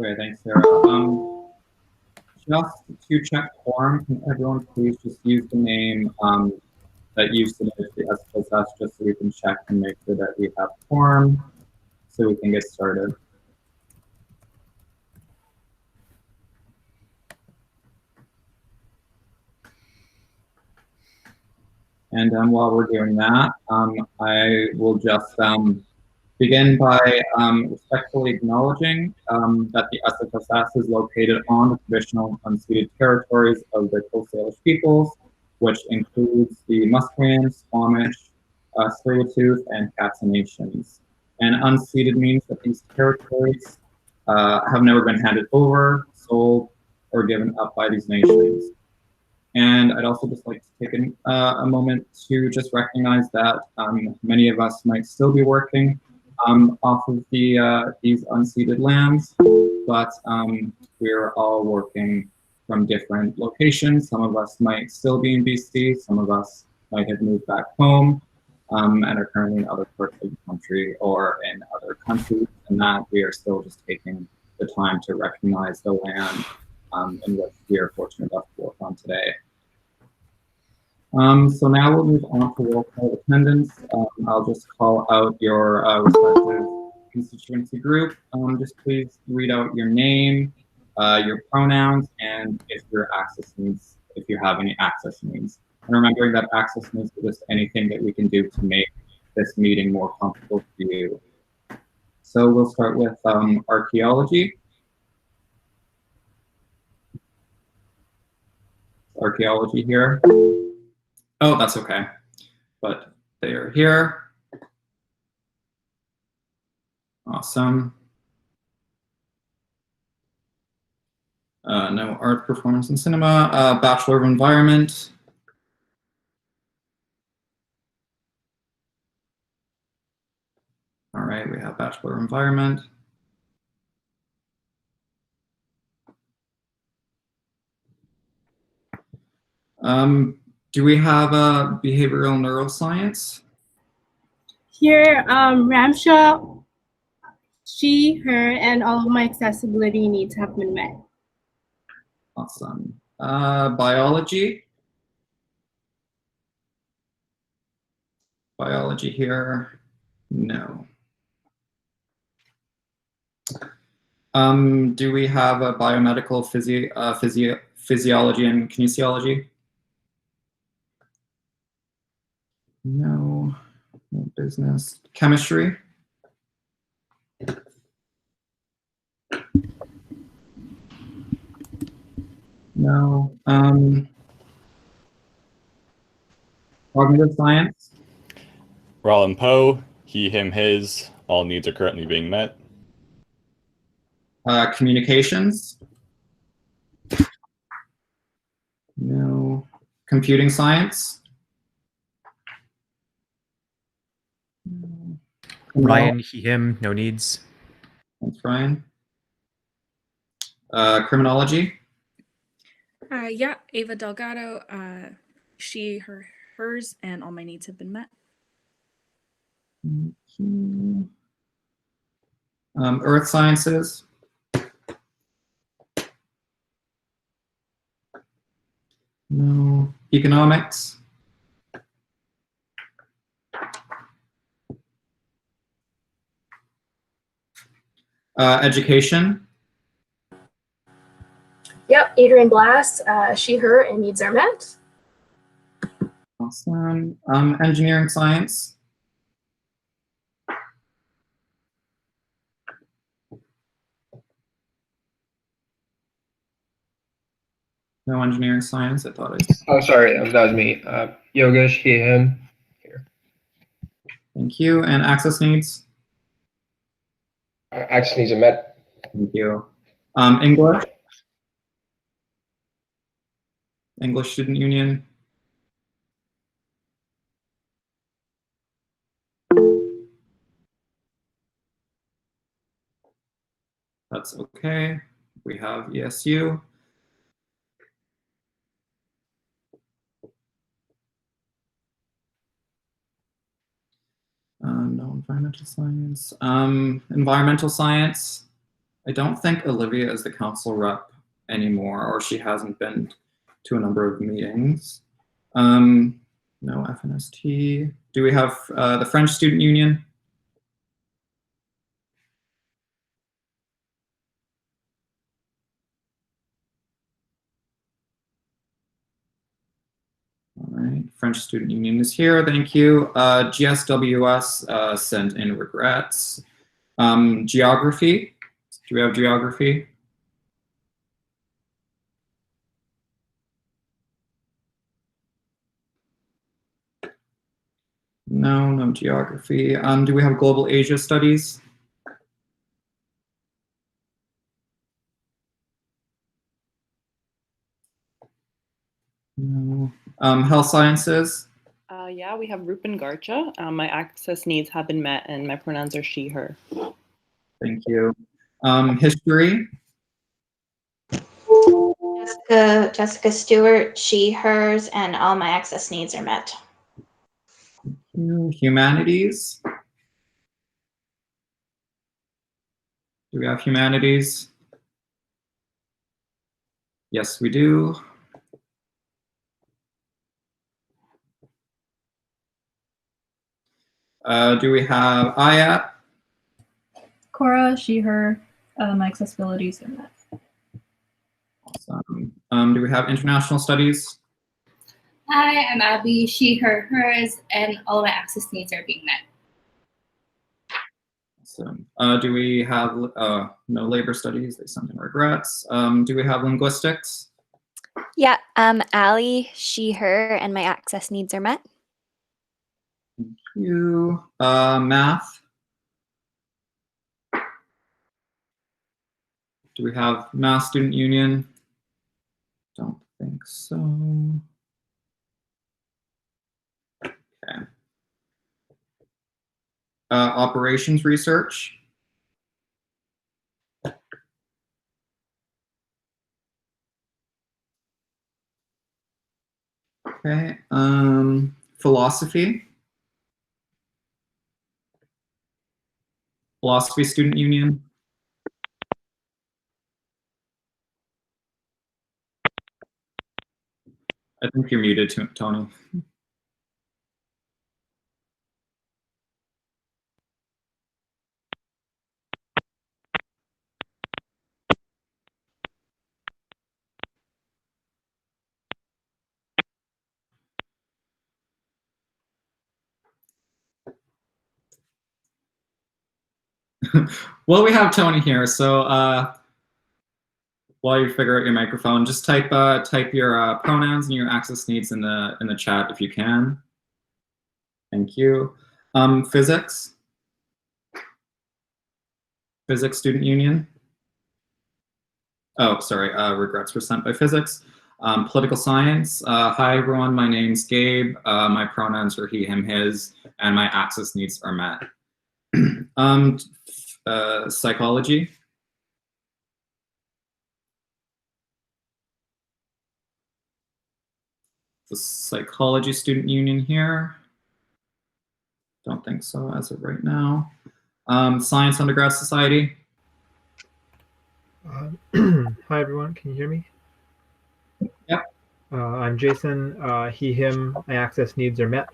Okay, thanks, Sarah. Just to check quorum, can everyone please just use the name that you submitted to the SFSS just so we can check and make sure that we have quorum so we can get started. And while we're doing that, I will just begin by respectfully acknowledging that the SFSS is located on the traditional unceded territories of the Coast Salish peoples, which includes the Musqueam, Squamish, Tsleil-Waututh, and Katsa nations. And unceded means that these territories have never been handed over, sold, or given up by these nations. And I'd also just like to take a moment to just recognize that many of us might still be working off of these unceded lands, but we're all working from different locations. Some of us might still be in BC, some of us might have moved back home and are currently in other parts of the country or in other countries, and that we are still just taking the time to recognize the land in which we are fortunate enough to work on today. So now we'll move on to roll call attendance. I'll just call out your respective constituency group. Just please read out your name, your pronouns, and if you have any access needs. And remembering that access needs is just anything that we can do to make this meeting more comfortable for you. So we'll start with archaeology. Archaeology here. Oh, that's okay, but they are here. Awesome. No art, performance, and cinema. Bachelor of Environment. All right, we have Bachelor of Environment. Do we have a behavioral neuroscience? Here, Ramsha, she, her, and all of my accessibility needs have been met. Awesome. Biology. Biology here, no. Do we have a biomedical physiology and kinesiology? No. No business. Chemistry? No. Cognitive science? Rollin Poe, he, him, his, all needs are currently being met. Communications? No. Computing science? No. Ryan, he, him, no needs. Thanks, Ryan. Criminology? Yeah, Ava Delgado, she, her, hers, and all my needs have been met. Earth sciences? No. Economics? Education? Yep, Adrian Blass, she, her, and needs are met. Awesome. Engineering science? No engineering science, I thought I... Oh, sorry, that was me. Yogesh, he, him. Here. Thank you. And access needs? Access needs are met. Thank you. English? English Student Union? That's okay. We have ESU. No environmental science. Environmental science. I don't think Olivia is the council rep anymore, or she hasn't been to a number of meetings. No FNST. Do we have the French Student Union? All right, French Student Union is here, thank you. GSWS sent in regrets. Geography, do we have geography? No, no geography. Do we have Global Asia Studies? No. Health Sciences? Yeah, we have Rupen Garcha. My access needs have been met and my pronouns are she, her. Thank you. History? Jessica Stewart, she, hers, and all my access needs are met. Humanities? Do we have humanities? Yes, we do. Do we have IAT? Cora, she, her, my accessibilities are met. Awesome. Do we have international studies? Hi, I'm Abby, she, her, hers, and all of my access needs are being met. Awesome. Do we have no labor studies? They sent in regrets. Do we have linguistics? Yeah, Allie, she, her, and my access needs are met. Thank you. Math? Do we have Math Student Union? Don't think so. Okay. Operations research? Okay. Philosophy? Philosophy Student Union? I think you're muted, Tony. Well, we have Tony here, so while you figure out your microphone, just type your pronouns and your access needs in the chat if you can. Thank you. Physics. Physics Student Union. Oh, sorry. Regrets were sent by physics. Political science. Hi everyone. My name's Gabe. My pronouns are he, him, his, and my access needs are met. Psychology. The Psychology Student Union here. Don't think so as of right now. Science Undergrad Society. Hi everyone, can you hear me? Yep. I'm Jason. He, him, my access needs are met.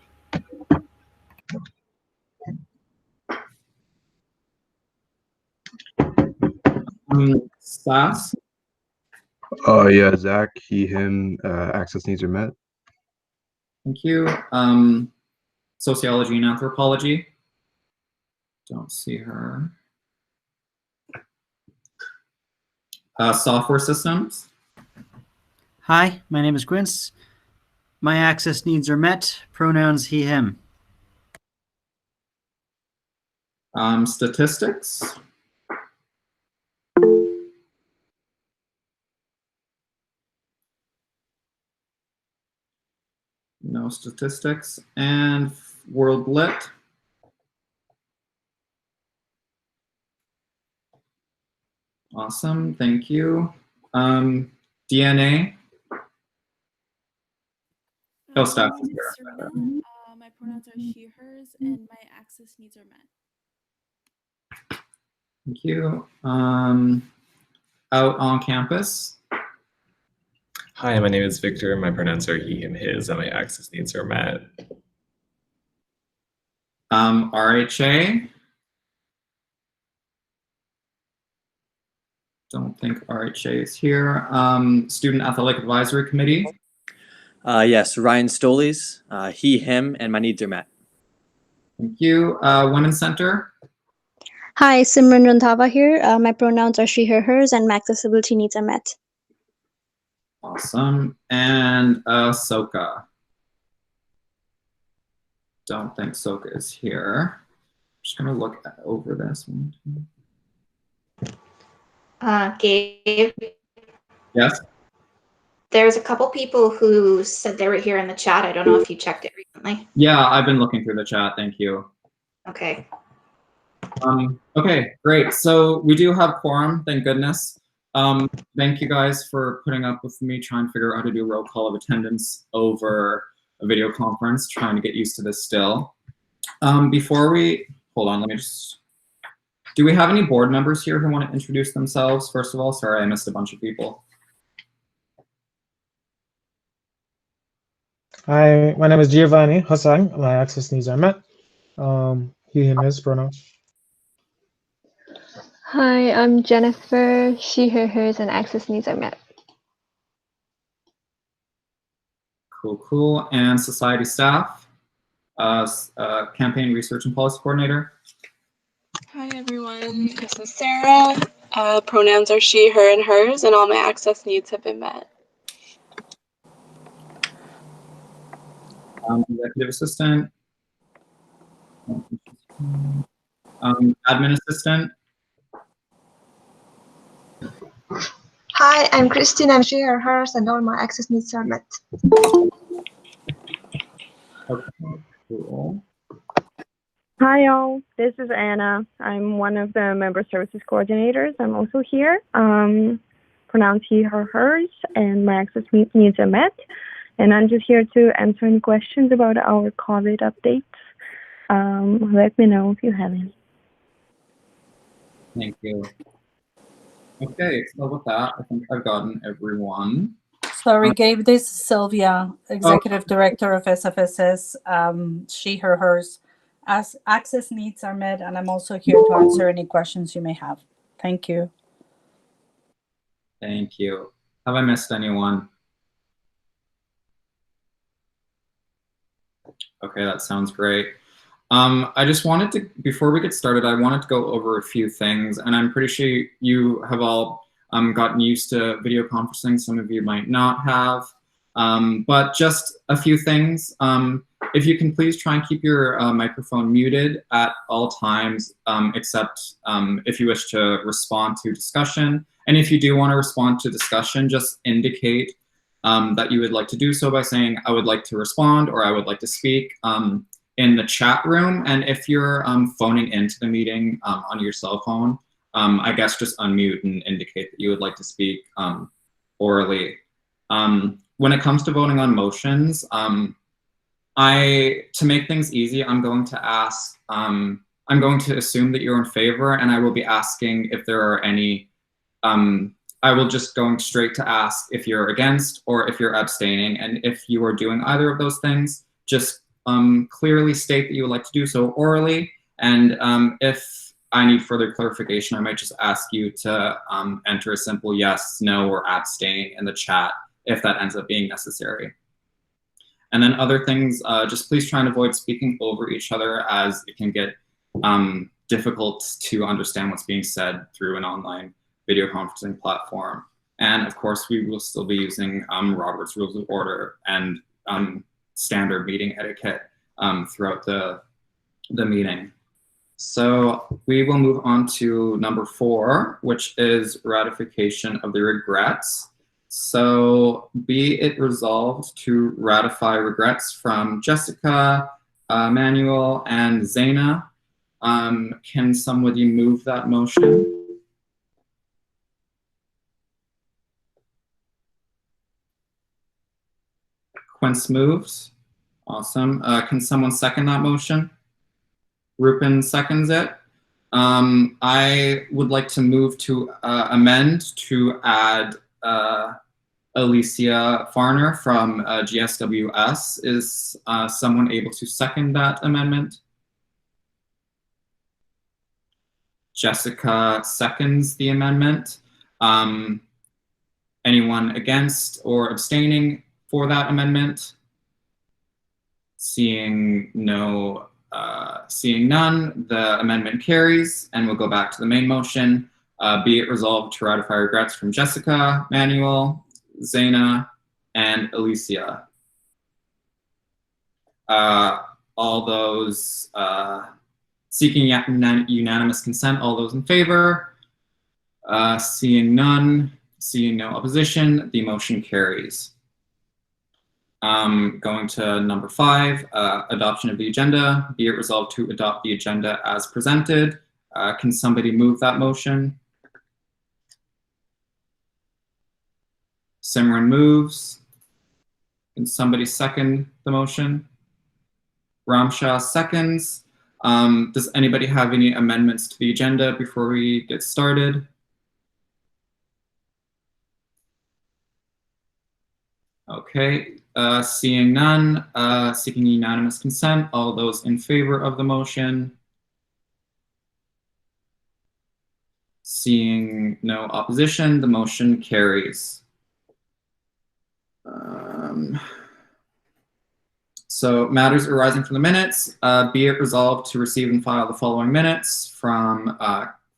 SAS. Yeah, Zach, he, him, access needs are met. Thank you. Sociology and anthropology. Don't see her. Software systems. Hi, my name is Quince. My access needs are met. Pronouns he, him. Statistics. No statistics. And World Lit. Awesome, thank you. DNA. Oh, staff is here. My pronouns are she, hers, and my access needs are met. Thank you. Out on campus. Hi, my name is Victor. My pronouns are he, him, his, and my access needs are met. RHA. Don't think RHA is here. Student Athletic Advisory Committee. Yes, Ryan Stoles, he, him, and my needs are met. Thank you. Women's Center. Hi, Simran Randhawa here. My pronouns are she, her, hers, and my accessibility needs are met. Awesome. And Soka. Don't think Soka is here. Just gonna look over this one. Gabe, Yes. there's a couple people who said they were here in the chat. I don't know if you checked it recently. Yeah, I've been looking through the chat. Thank you. Okay. Okay, great. So we do have quorum, thank goodness. Thank you guys for putting up with me trying to figure out how to do roll call of attendance over a video conference, trying to get used to this still. Before we, hold on, let me just, do we have any board members here who want to introduce themselves? First of all, sorry, I missed a bunch of people. Hi, my name is Giovanni Hassan. My access needs are met. He, him, his pronouns. Hi, I'm Jennifer. She, her, hers, and access needs are met. Cool, cool. And society staff, campaign research and policy coordinator. Hi everyone, this is Sarah. Pronouns are she, her, and hers, and all my access needs have been met. Executive assistant. Admin assistant. Hi, I'm Christine. I'm she, her, hers, and all my access needs are met. Okay, cool. Hi all, this is Anna. I'm one of the member services coordinators. I'm also here. Pronouns he, her, hers, and my access needs are met. And I'm just here to answer any questions about our COVID updates. Let me know if you have any. Thank you. Okay, so with that, I think I've gotten everyone. Sorry, Gabe, this is Sylvia, Executive Director of SFSS. She, her, hers. As access needs are met, and I'm also here to answer any questions you may have. Thank you. Thank you. Have I missed anyone? Okay, that sounds great. I just wanted to, before we get started, I wanted to go over a few things, and I'm pretty sure you have all gotten used to video conferencing. Some of you might not have, but just a few things. If you can please try and keep your microphone muted at all times, except if you wish to respond to discussion. And if you do want to respond to discussion, just indicate that you would like to do so by saying, I would like to respond, or I would like to speak in the chat room. And if you're phoning into the meeting on your cell phone, I guess just unmute and indicate that you would like to speak orally. When it comes to voting on motions, to make things easy, I'm going to ask, I'm going to assume that you're in favor, and I will be asking if there are any, I will just going straight to ask if you're against or if you're abstaining. And if you are doing either of those things, just clearly state that you would like to do so orally. And if I need further clarification, I might just ask you to enter a simple yes, no, or abstain in the chat if that ends up being necessary. And then other things, just please try and avoid speaking over each other, as it can get difficult to understand what's being said through an online video conferencing platform. And of course, we will still be using Robert's Rules of Order and standard meeting etiquette throughout the meeting. So we will move on to number 4, which is ratification of the regrets. So be it resolved to ratify regrets from Jessica, Manuel, and Zaina. Can somebody move that motion? Quince moves. Awesome. Can someone second that motion? Rupin seconds it. I would like to move to amend to add Alicia Farner from GSWS. Is someone able to second that amendment? Jessica seconds the amendment. Anyone against or abstaining for that amendment? Seeing none, the amendment carries, and we'll go back to the main motion. Be it resolved to ratify regrets from Jessica, Manuel, Zaina, and Alicia. All those seeking unanimous consent, all those in favor? Seeing none, seeing no opposition, the motion carries. Going to number 5, adoption of the agenda. Be it resolved to adopt the agenda as presented. Can somebody move that motion? Simran moves. Can somebody second the motion? Ramshah seconds. Does anybody have any amendments to the agenda before we get started? Okay, seeing none, seeking unanimous consent, all those in favor of the motion? Seeing no opposition, the motion carries. So matters arising from the minutes, be it resolved to receive and file the following minutes from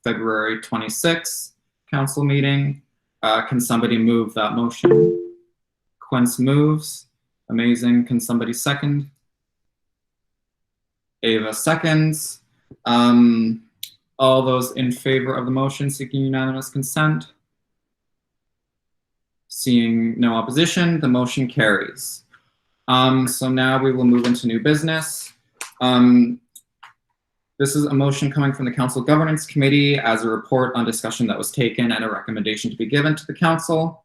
February 26th council meeting. Can somebody move that motion? Quince moves. Amazing. Can somebody second? Ava seconds. All those in favor of the motion seeking unanimous consent? Seeing no opposition, the motion carries. So now we will move into new business. This is a motion coming from the Council Governance Committee as a report on discussion that was taken and a recommendation to be given to the Council.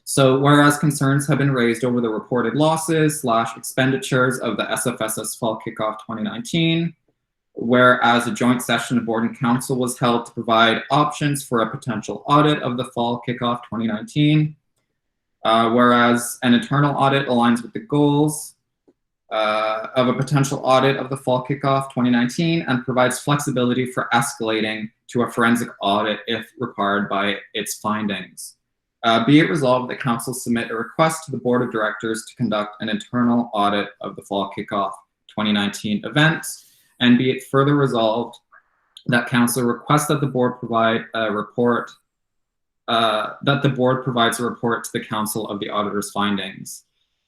So whereas concerns have been raised over the reported losses / expenditures of the SFSS Fall Kickoff 2019, whereas a joint session of Board and Council was held to provide options for a potential audit of the Fall Kickoff 2019, whereas an internal audit aligns with the goals of a potential audit of the Fall Kickoff 2019 and provides flexibility for escalating to a forensic audit if required by its findings. Be it resolved that Council submit a request to the Board of Directors to conduct an internal audit of the Fall Kickoff 2019 event, and be it further resolved that Council requests that the Board provide a report, that the Board provides a report to the Council of the auditor's findings.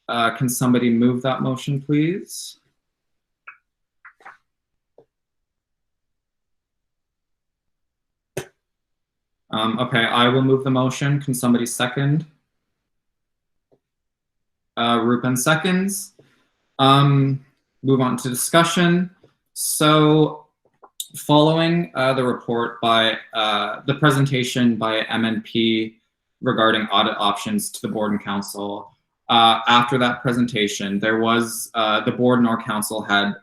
Can somebody move that motion, please? Okay, I will move the motion. Can somebody second? Rupen seconds. Move on to discussion. So following the report by the presentation by MNP regarding audit options to the Board and Council, after that presentation, there was the Board and our Council had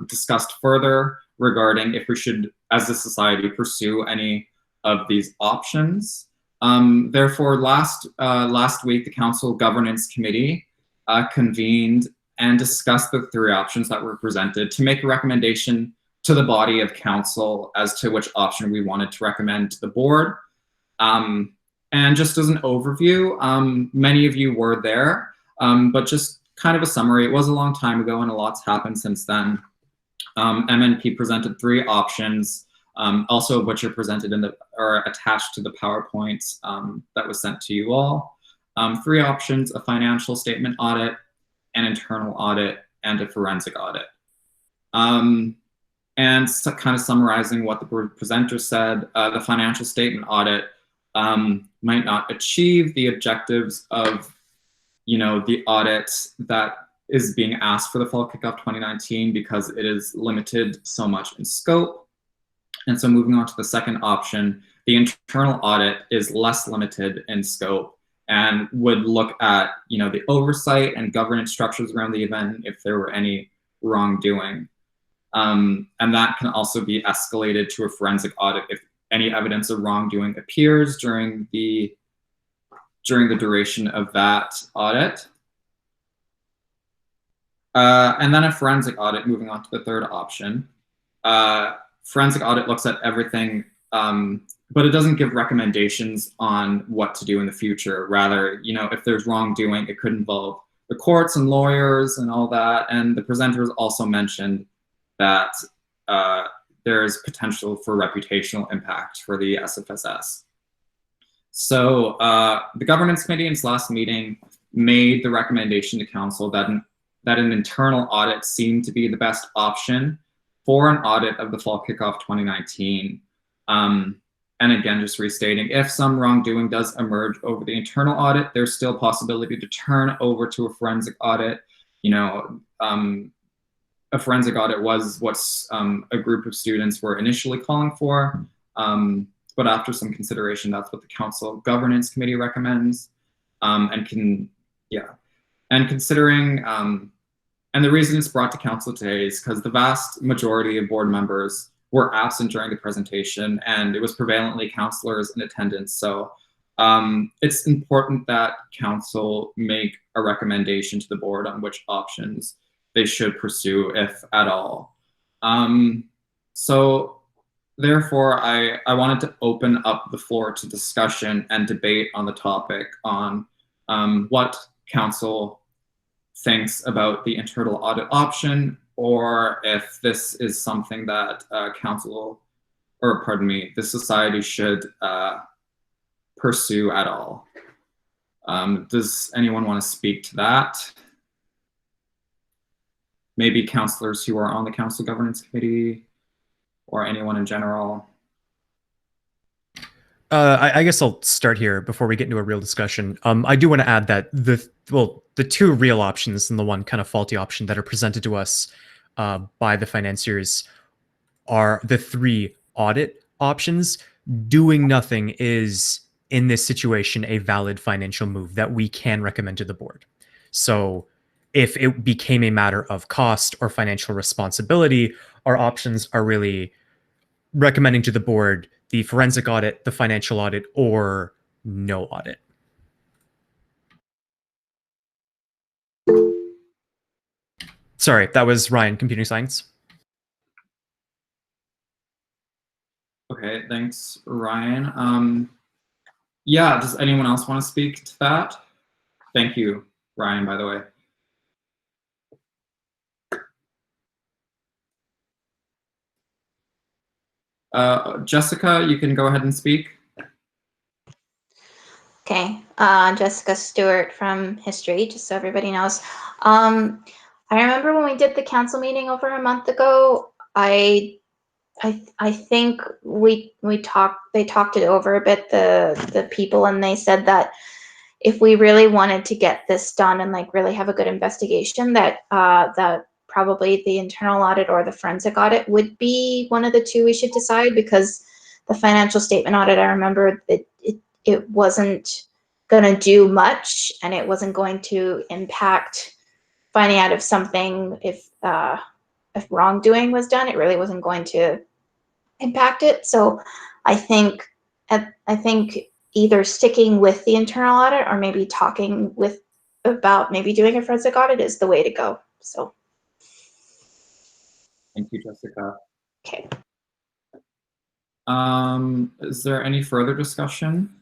discussed further regarding if we should, as a society, pursue any of these options. Therefore, last week, the Council Governance Committee convened and discussed the 3 options that were presented to make a recommendation to the body of Council as to which option we wanted to recommend to the Board. And just as an overview, many of you were there, but just kind of a summary, it was a long time ago and a lot's happened since then. MNP presented 3 options, also of which are presented in the, or attached to the PowerPoint that was sent to you all. 3 options: a financial statement audit, an internal audit, and a forensic audit. And so kind of summarizing what the presenter said, the financial statement audit might not achieve the objectives of, the audit that is being asked for the Fall Kickoff 2019 because it is limited so much in scope. And so moving on to the second option, the internal audit is less limited in scope and would look at, the oversight and governance structures around the event if there were any wrongdoing. And that can also be escalated to a forensic audit if any evidence of wrongdoing appears during the duration of that audit. And then a forensic audit, moving on to the third option. Forensic audit looks at everything, but it doesn't give recommendations on what to do in the future. Rather, you know, if there's wrongdoing, it could involve the courts and lawyers and all that. And the presenters also mentioned that there's potential for reputational impact for the SFSS. So the governance committee in its last meeting made the recommendation to council that an internal audit seemed to be the best option for an audit of the fall kickoff 2019. And again, just restating, if some wrongdoing does emerge over the internal audit, there's still possibility to turn over to a forensic audit. You know, a forensic audit was what a group of students were initially calling for. But after some consideration, that's what the council governance committee recommends. And considering, and the reason it's brought to council today is because the vast majority of board members were absent during the presentation, and it was prevalently councillors in attendance. So it's important that council make a recommendation to the board on which options they should pursue, if at all. So therefore, I wanted to open up the floor to discussion and debate on the topic on what council thinks about the internal audit option, or if this is something that the society should pursue at all. Does anyone want to speak to that? Maybe councillors who are on the council governance committee, or anyone in general? I guess I'll start here before we get into a real discussion. I do want to add that the two real options and the one kind of faulty option that are presented to us by the financiers are the three audit options. Doing nothing is, in this situation, a valid financial move that we can recommend to the board. So if it became a matter of cost or financial responsibility, our options are really recommending to the board the forensic audit, the financial audit, or no audit. Sorry, that was Ryan, computer science. Okay, thanks, Ryan. Yeah, does anyone else want to speak to that? Thank you, Ryan, by the way. Jessica, you can go ahead and speak. Okay, Jessica Stewart from history, just so everybody knows. I remember when we did the council meeting over a month ago, I think they talked it over a bit, the people, and they said that if we really wanted to get this done and like really have a good investigation, that probably the internal audit or the forensic audit would be one of the two we should decide, because the financial statement audit, I remember that it wasn't going to do much, and it wasn't going to impact finding out if something, if wrongdoing was done, it really wasn't going to impact it. So I think either sticking with the internal audit or maybe talking about maybe doing a forensic audit is the way to go. So. Thank you, Jessica. Okay. Is there any further discussion?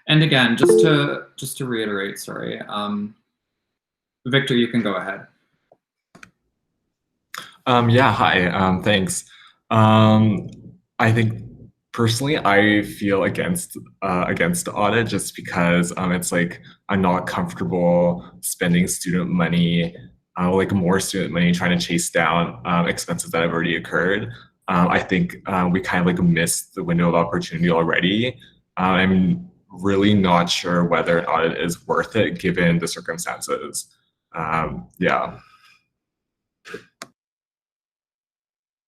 And again, just to reiterate, sorry, Victor, you can go ahead. Yeah, hi, thanks. I think personally, I feel against the audit just because it's like I'm not comfortable spending student money, like more student money, trying to chase down expenses that have already occurred. I think we kind of like missed the window of opportunity already. I'm really not sure whether an audit is worth it given the circumstances. Yeah.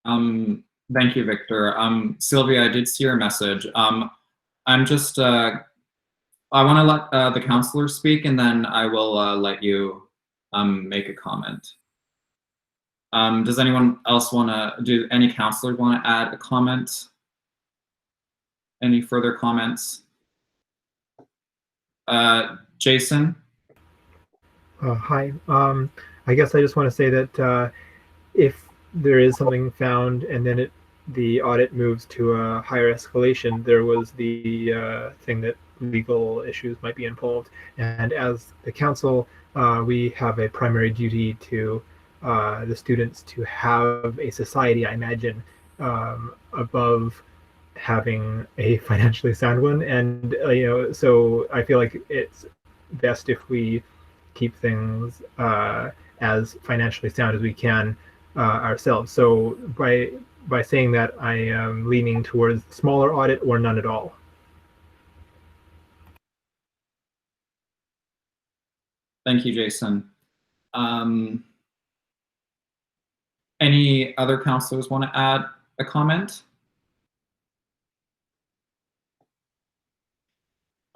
Thank you, Victor. Sylvia, I did see your message. I'm just I want to let the counselors speak, and then I will let you make a comment. Does anyone else want to, do any counselors want to add a comment? Any further comments? Jason? Hi. I guess I just want to say that if there is something found and then the audit moves to a higher escalation, there was the thing that legal issues might be involved. And as the council, we have a primary duty to the students to have a society, I imagine, above having a financially sound one. And, so I feel like it's best if we keep things as financially sound as we can ourselves. So by saying that, I am leaning towards smaller audit or none at all. Thank you, Jason. Any other counselors want to add a comment?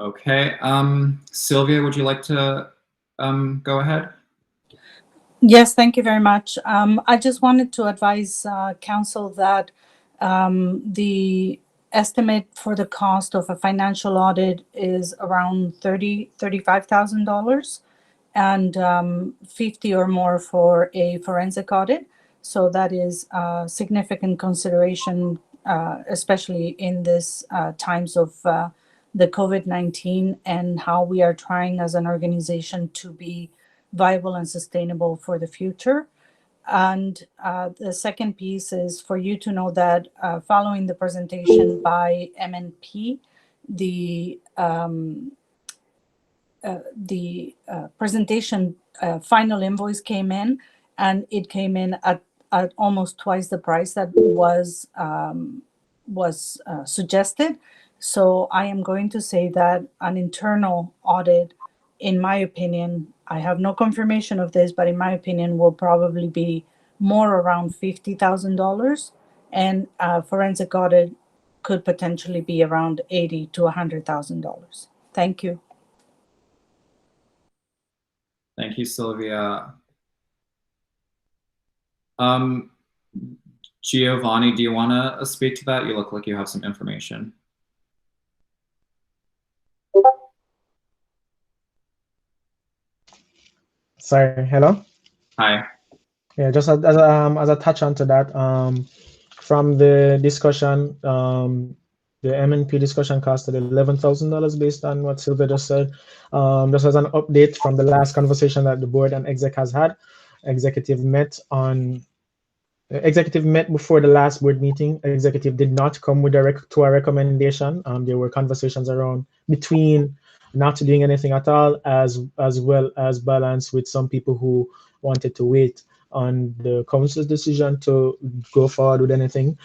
Okay. Sylvia, would you like to go ahead? Yes, thank you very much. I just wanted to advise council that the estimate for the cost of a financial audit is around $35,000 and 50 or more for a forensic audit. So that is a significant consideration, especially in this times of the COVID-19 and how we are trying as an organization to be viable and sustainable for the future. And the second piece is for you to know that following the presentation by MNP, the presentation final invoice came in, and it came in at almost twice the price that was suggested. So I am going to say that an internal audit, in my opinion, I have no confirmation of this, but in my opinion, will probably be more around $50,000, and a forensic audit could potentially be around $80,000 to $100,000. Thank you. Thank you, Sylvia. Giovanni, do you want to speak to that? You look like you have some information. Sorry, hello? Hi. Yeah, just as a touch on to that, from the discussion, the MNP discussion costed $11,000 based on what Sylvia just said. This was an update from the last conversation that the board and exec has had. Executive met before the last board meeting. Executive did not come with to a recommendation. There were conversations around between not doing anything at all, as well as balance with some people who wanted to wait on the council's decision to go forward with anything.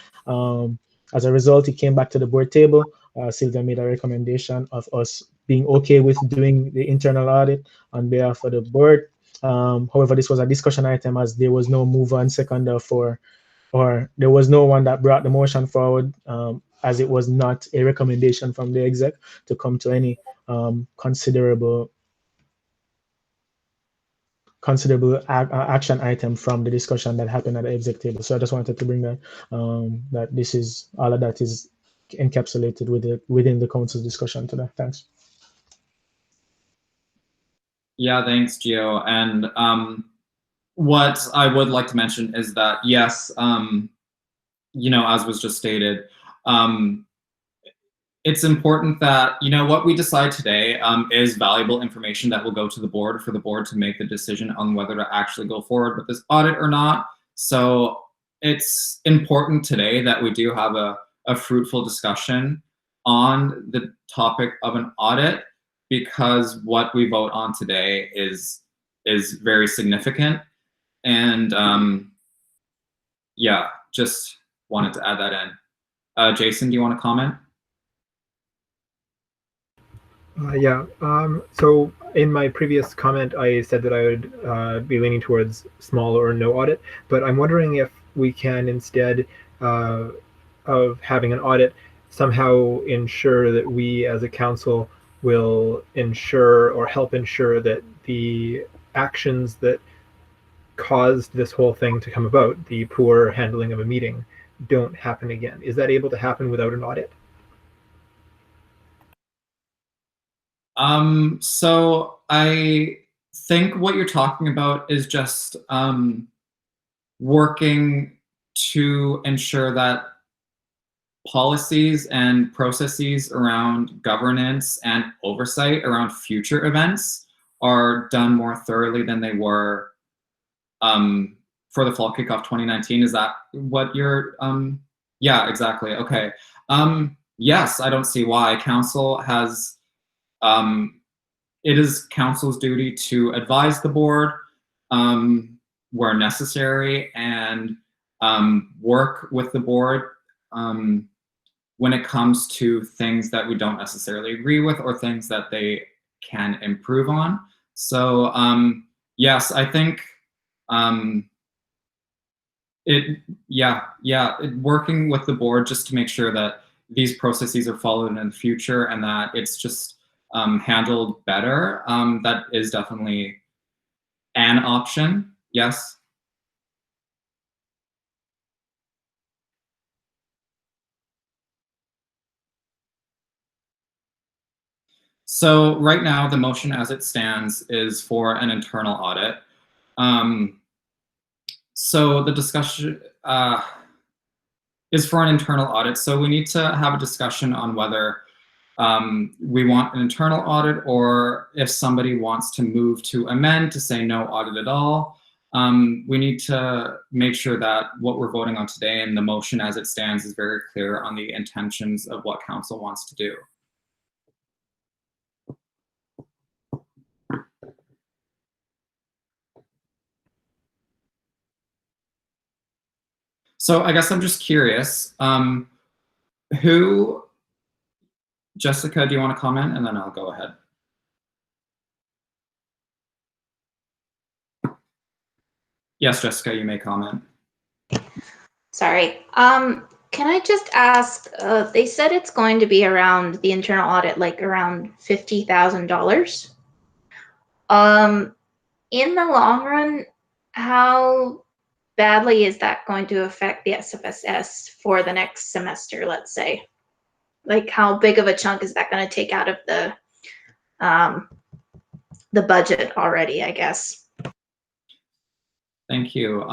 As a result, it came back to the board table. Sylvia made a recommendation of us being okay with doing the internal audit on behalf of the board. However, this was a discussion item as there was no mover and seconder or there was no one that brought the motion forward, as it was not a recommendation from the exec to come to any considerable action item from the discussion that happened at the exec table. So I just wanted to bring that, that this is, all of that is encapsulated within the council's discussion today. Thanks. Yeah, thanks, Gio. And what I would like to mention is that, yes, as was just stated, it's important that, what we decide today is valuable information that will go to the board for the board to make the decision on whether to actually go forward with this audit or not. So it's important today that we do have a fruitful discussion on the topic of an audit, because what we vote on today is very significant. And yeah, just wanted to add that in. Jason, do you want to comment? Yeah. So in my previous comment, I said that I would be leaning towards small or no audit, but I'm wondering if we can, instead of having an audit, somehow ensure that we as a council will ensure or help ensure that the actions that caused this whole thing to come about, the poor handling of a meeting, don't happen again? Is that able to happen without an audit? So I think what you're talking about is just working to ensure that policies and processes around governance and oversight around future events are done more thoroughly than they were for the fall kickoff 2019. Is that what you're, yeah, exactly, okay. Yes, I don't see why. Council has, it is council's duty to advise the board where necessary and work with the board when it comes to things that we don't necessarily agree with or things that they can improve on. So yes, I think working with the board just to make sure that these processes are followed in the future and that it's just handled better, that is definitely an option, yes. So right now, the motion as it stands is for an internal audit. So the discussion is for an internal audit. So we need to have a discussion on whether we want an internal audit or if somebody wants to move to amend to say no audit at all. We need to make sure that what we're voting on today and the motion as it stands is very clear on the intentions of what council wants to do. So I guess I'm just curious, Jessica, do you want to comment? And then I'll go ahead. Yes, Jessica, you may comment. Sorry. Can I just ask, they said it's going to be around the internal audit, like around $50,000. In the long run, how badly is that going to affect the SFSS for the next semester, let's say? Like, how big of a chunk is that going to take out of the budget already, I guess? Thank you.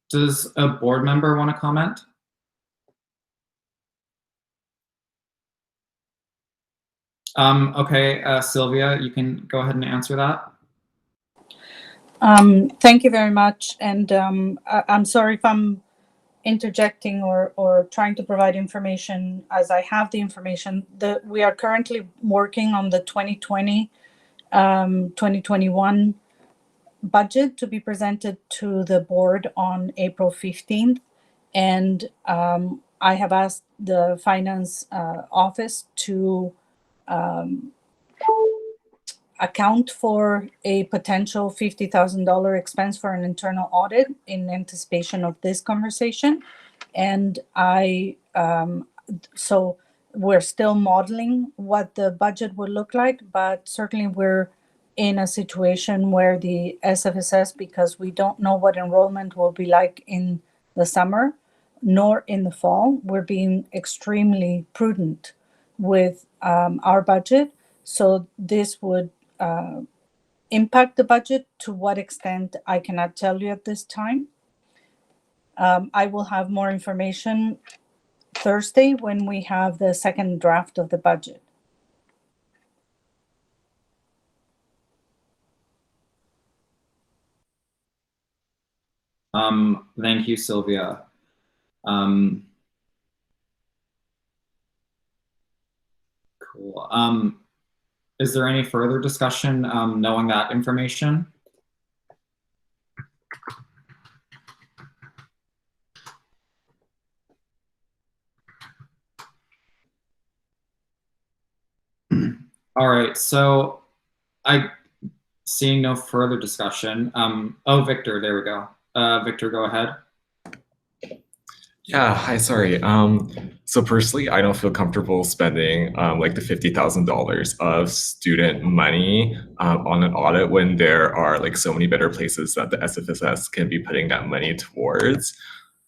Does a board member want to comment? Okay, Sylvia, you can go ahead and answer that. Thank you very much. And I'm sorry if I'm interjecting or trying to provide information as I have the information. We are currently working on the 2020-2021 budget to be presented to the board on April 15th. And I have asked the finance office to account for a potential $50,000 expense for an internal audit in anticipation of this conversation. And so we're still modeling what the budget would look like, but certainly we're in a situation where the SFSS, because we don't know what enrollment will be like in the summer, nor in the fall, we're being extremely prudent with our budget. So this would impact the budget. To what extent, I cannot tell you at this time. I will have more information Thursday when we have the second draft of the budget. Thank you, Sylvia. Cool. Is there any further discussion knowing that information? All right, so seeing no further discussion. Oh, Victor, there we go. Victor, go ahead. Yeah, hi, sorry. So personally, I don't feel comfortable spending like the $50,000 of student money on an audit when there are like so many better places that the SFSS can be putting that money towards.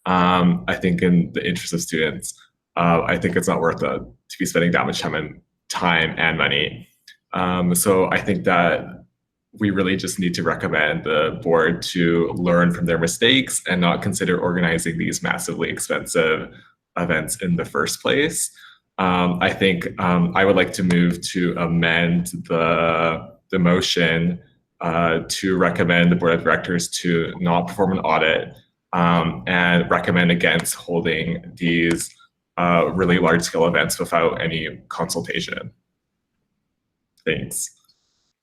I think in the interest of students, I think it's not worth it to be spending that much time and money. So I think that we really just need to recommend the board to learn from their mistakes and not consider organizing these massively expensive events in the first place. I think I would like to move to amend the motion to recommend the board of directors to not perform an audit and recommend against holding these really large scale events without any consultation. Thanks.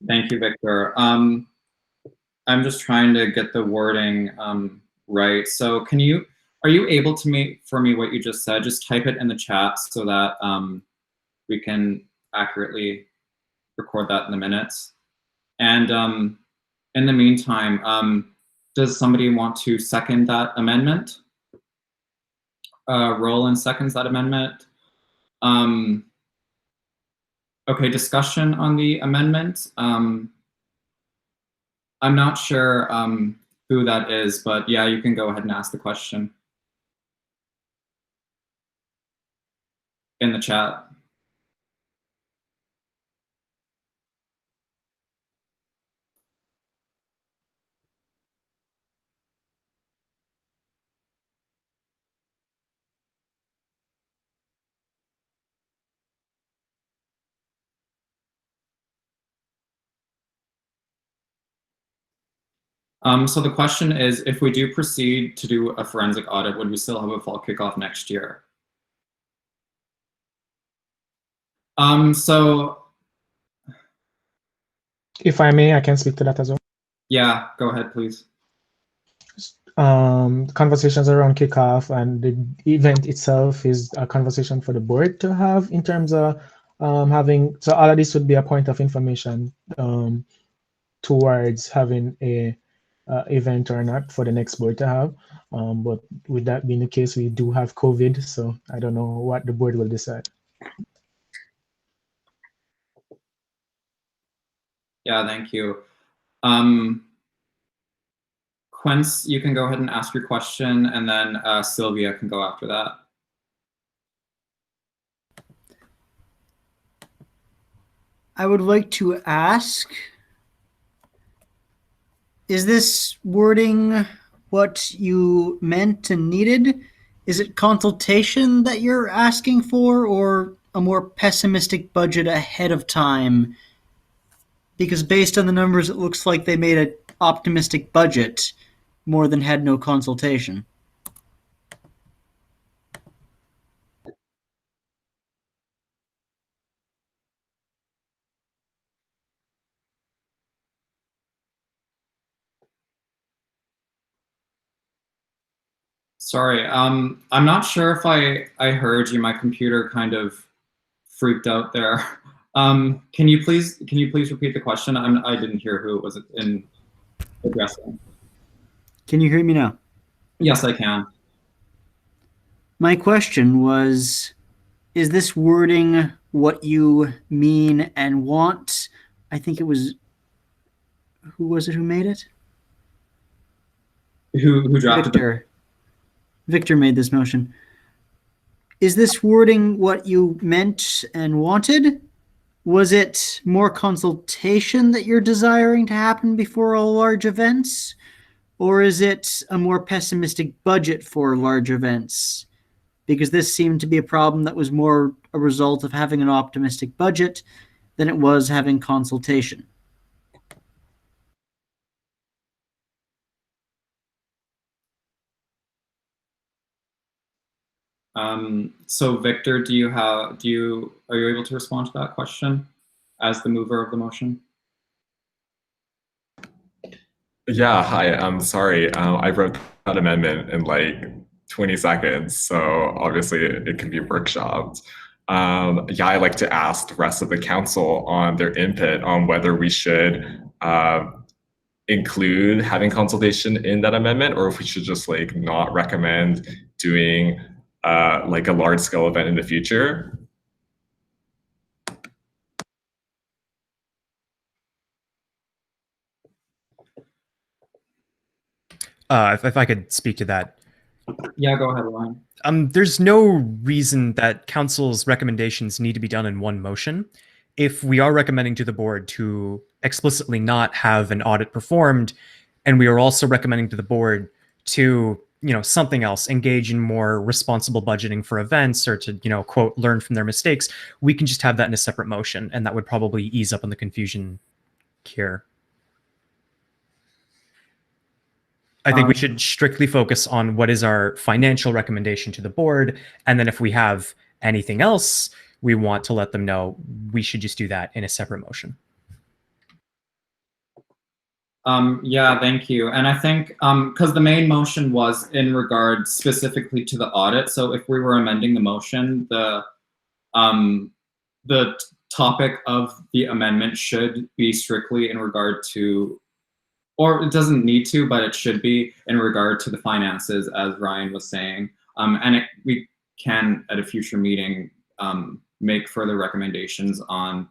Thank you, Victor. I'm just trying to get the wording right. So are you able to make for me what you just said? Just type it in the chat so that we can accurately record that in the minutes. And in the meantime, does somebody want to second that amendment? Roland seconds that amendment. Okay, discussion on the amendment. I'm not sure who that is, but yeah, you can go ahead and ask the question in the chat. So the question is, if we do proceed to do a forensic audit, would we still have a fall kickoff next year? So If I may, I can speak to that as well. Yeah, go ahead, please. Conversations around kickoff and the event itself is a conversation for the board to have in terms of having, so all of this would be a point of information towards having a event or not for the next board to have. But with that being the case, we do have COVID, so I don't know what the board will decide. Yeah, thank you. Quince, you can go ahead and ask your question, and then Sylvia can go after that. I would like to ask, is this wording what you meant and needed? Is it consultation that you're asking for, or a more pessimistic budget ahead of time? Because based on the numbers, it looks like they made an optimistic budget more than had no consultation. Sorry, I'm not sure if I heard you. My computer kind of freaked out there. Can you please repeat the question? I didn't hear who it was in addressing. Can you hear me now? Yes, I can. My question was, is this wording what you mean and want? I think it was, who was it who made it? Who drafted Victor. Victor made this motion. Is this wording what you meant and wanted? Was it more consultation that you're desiring to happen before all large events? Or is it a more pessimistic budget for large events? Because this seemed to be a problem that was more a result of having an optimistic budget than it was having consultation. So Victor, are you able to respond to that question as the mover of the motion? Yeah, hi, I'm sorry. I wrote that amendment in like 20 seconds, so obviously it can be workshopped. Yeah, I'd like to ask the rest of the council on their input on whether we should include having consultation in that amendment, or if we should just like not recommend doing like a large scale event in the future. If I could speak to that. Yeah, go ahead, Ryan. There's no reason that council's recommendations need to be done in one motion. If we are recommending to the board to explicitly not have an audit performed, and we are also recommending to the board to, something else, engage in more responsible budgeting for events, or to, quote, learn from their mistakes, we can just have that in a separate motion, and that would probably ease up on the confusion here. I think we should strictly focus on what is our financial recommendation to the board, and then if we have anything else we want to let them know, we should just do that in a separate motion. Yeah, thank you. And I think because the main motion was in regard specifically to the audit, so if we were amending the motion, the topic of the amendment should be strictly in regard to, or it doesn't need to, but it should be in regard to the finances, as Ryan was saying. And we can, at a future meeting, make further recommendations on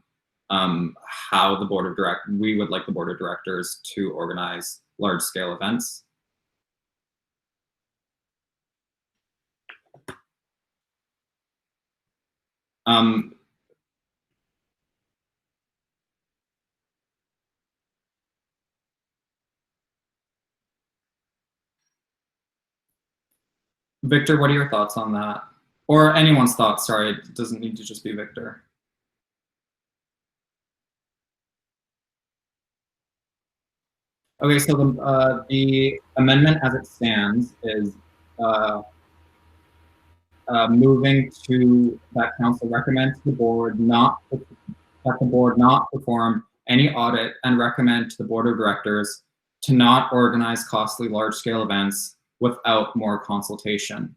how the we would like the board of directors to organize large-scale events. Victor, what are your thoughts on that? Or anyone's thoughts, sorry, it doesn't need to just be Victor. Okay, so the amendment as it stands is moving to that council recommend to the board not perform any audit and recommend to the board of directors to not organize costly large-scale events without more consultation.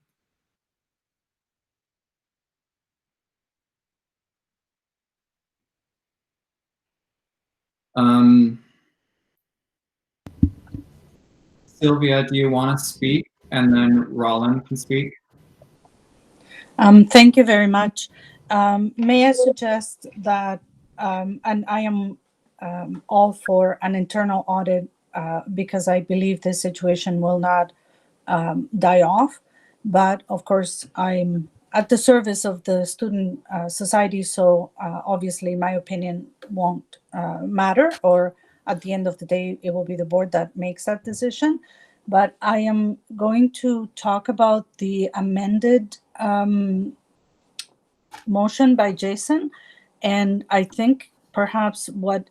Sylvia, do you want to speak? And then Roland can speak. Thank you very much. May I suggest that, and I am all for an internal audit because I believe this situation will not die off. But of course, I'm at the service of the student society, so obviously my opinion won't matter, or at the end of the day, it will be the board that makes that decision. But I am going to talk about the amended motion by Jason, and I think perhaps what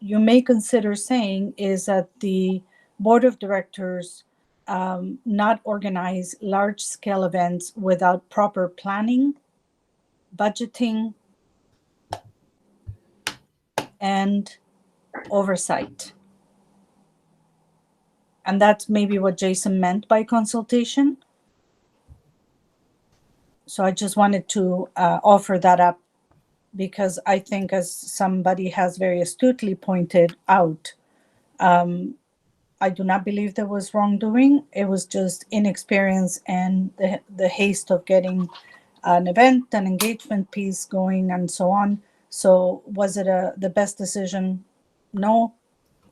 you may consider saying is that the board of directors not organize large-scale events without proper planning, budgeting, and oversight. And that's maybe what Jason meant by consultation. So I just wanted to offer that up, because I think, as somebody has very astutely pointed out, I do not believe there was wrongdoing. It was just inexperience and the haste of getting an event, an engagement piece going, and so on. So was it the best decision? No.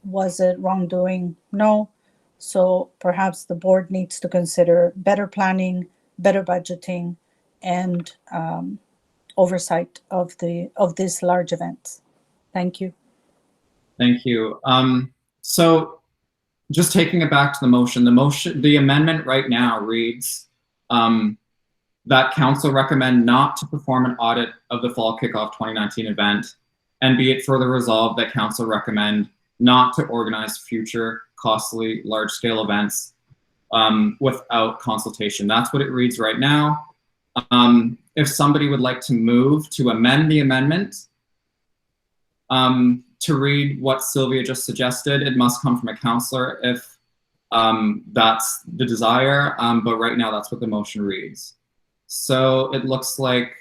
Was it wrongdoing? No. So perhaps the board needs to consider better planning, better budgeting, and oversight of this large events. Thank you. Thank you. So just taking it back to the amendment right now reads that council recommend not to perform an audit of the Fall Kickoff 2019 event, and be it further resolved that council recommend not to organize future costly large-scale events without consultation. That's what it reads right now. If somebody would like to move to amend the amendment to read what Sylvia just suggested, it must come from a councillor if that's the desire, but right now that's what the motion reads. So it looks like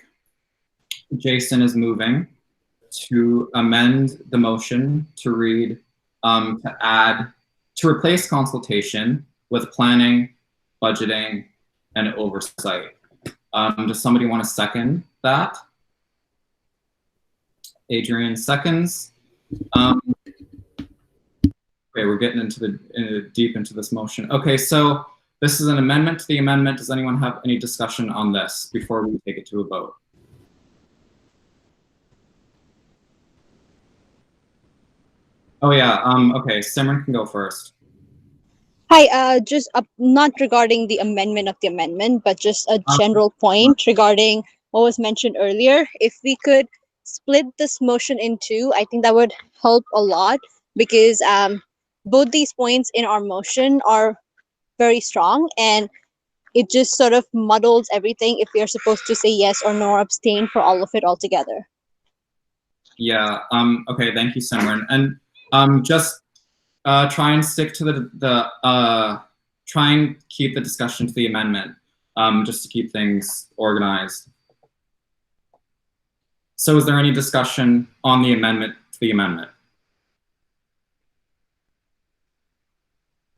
Jason is moving to amend the motion to read, to replace consultation with planning, budgeting, and oversight. Does somebody want to second that? Adrian seconds. Okay, we're getting deep into this motion. Okay, so this is an amendment to the amendment. Does anyone have any discussion on this before we take it to a vote? Oh yeah, okay, Simran can go first. Hi, just not regarding the amendment of the amendment, but just a general point regarding what was mentioned earlier. If we could split this motion in two, I think that would help a lot, because both these points in our motion are very strong, and it just sort of muddles everything if we are supposed to say yes or no or abstain for all of it altogether. Yeah, okay, thank you, Simran. And just try and stick to try and keep the discussion to the amendment, just to keep things organized. So is there any discussion on the amendment to the amendment?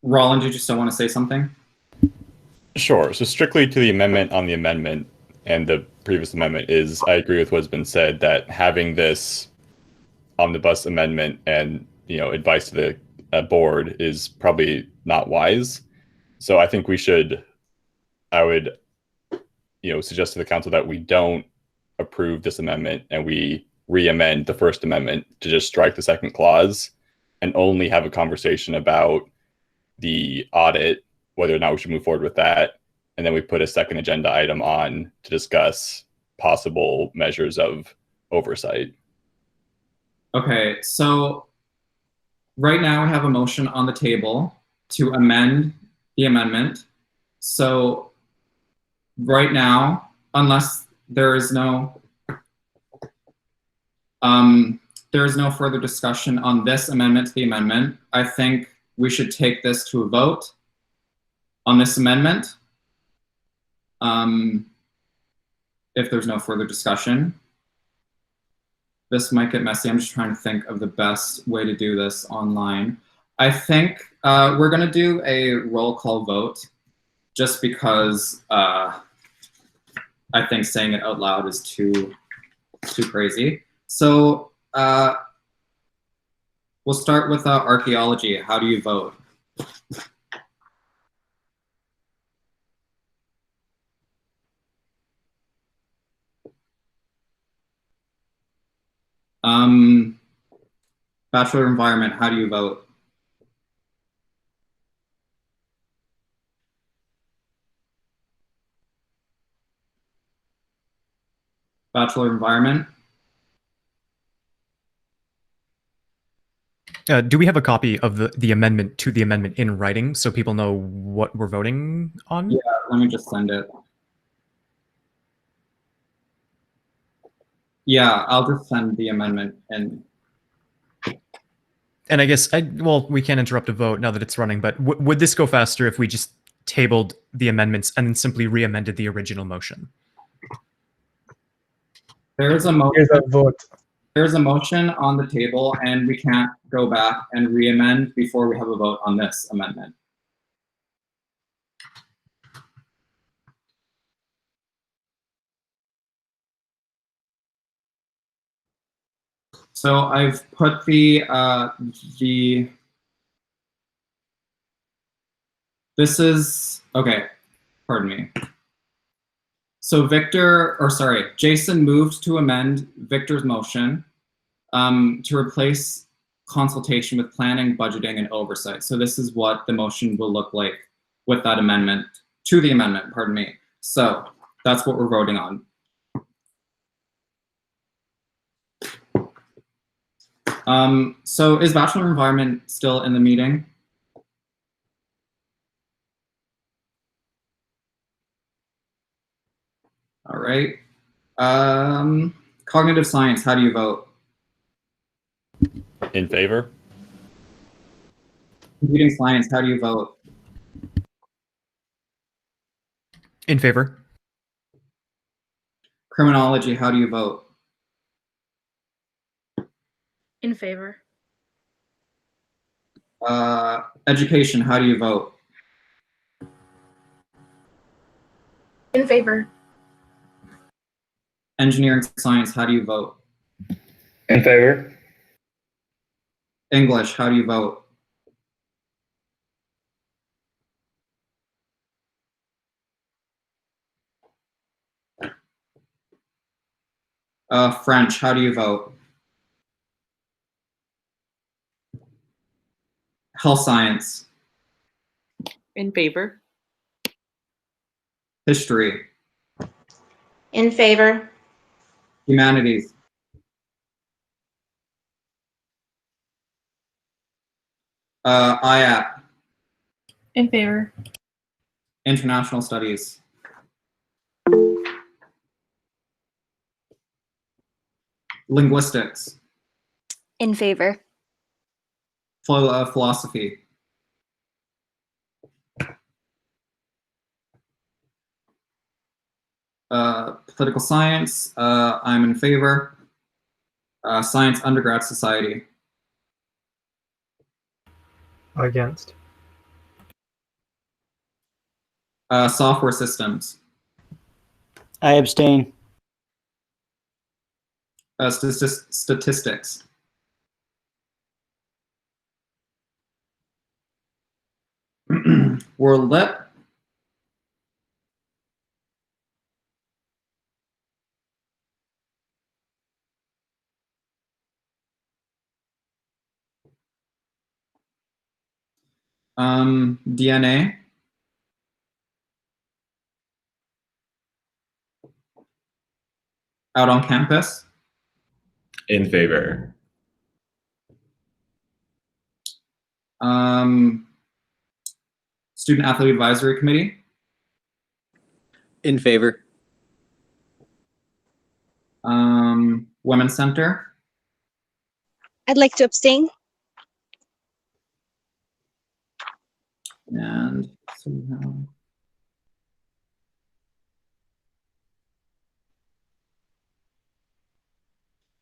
Roland, did you still want to say something? Sure. So strictly to the amendment on the amendment and the previous amendment is, I agree with what's been said, that having this omnibus amendment and, advice to the board is probably not wise. So I think I would, suggest to the council that we don't approve this amendment and we re-amend the first amendment to just strike the second clause and only have a conversation about the audit, whether or not we should move forward with that. And then we put a second agenda item on to discuss possible measures of oversight. Okay, so right now we have a motion on the table to amend the amendment. So right now, unless there is no further discussion on this amendment to the amendment, I think we should take this to a vote on this amendment. If there's no further discussion. This might get messy. I'm just trying to think of the best way to do this online. I think we're gonna do a roll call vote just because I think saying it out loud is too crazy. So we'll start with archaeology. How do you vote? Bachelor of Environment, how do you vote? Bachelor of Environment? Do we have a copy of the amendment to the amendment in writing so people know what we're voting on? Yeah, let me just send it. Yeah, I'll just send the amendment and I guess, we can't interrupt a vote now that it's running, but would this go faster if we just tabled the amendments and then simply re-amended the original motion? There's a motion. Here's a vote. There's a motion on the table, and we can't go back and re-amend before we have a vote on this amendment. So I've put this is, okay, pardon me. So Jason moved to amend Victor's motion to replace consultation with planning, budgeting, and oversight. So this is what the motion will look like with that amendment, to the amendment, pardon me. So that's what we're voting on. So is Bachelor of Environment still in the meeting? All right. Cognitive Science, how do you vote? In favor. Computing Science, how do you vote? In favor. Criminology, how do you vote? In favor. Education, how do you vote? In favor. Engineering science, how do you vote? In favor. English, how do you vote? French, how do you vote? Health science. In favor. History. In favor. Humanities. IAP. In favor. International studies. Linguistics. In favor. Philosophy. Political science, I'm in favor. Science undergrad society. Against. Software systems. I abstain. Statistics. World Lit. DNA. Out on campus. In favor. Student Athlete Advisory Committee. In favor. Women's Center. I'd like to abstain. And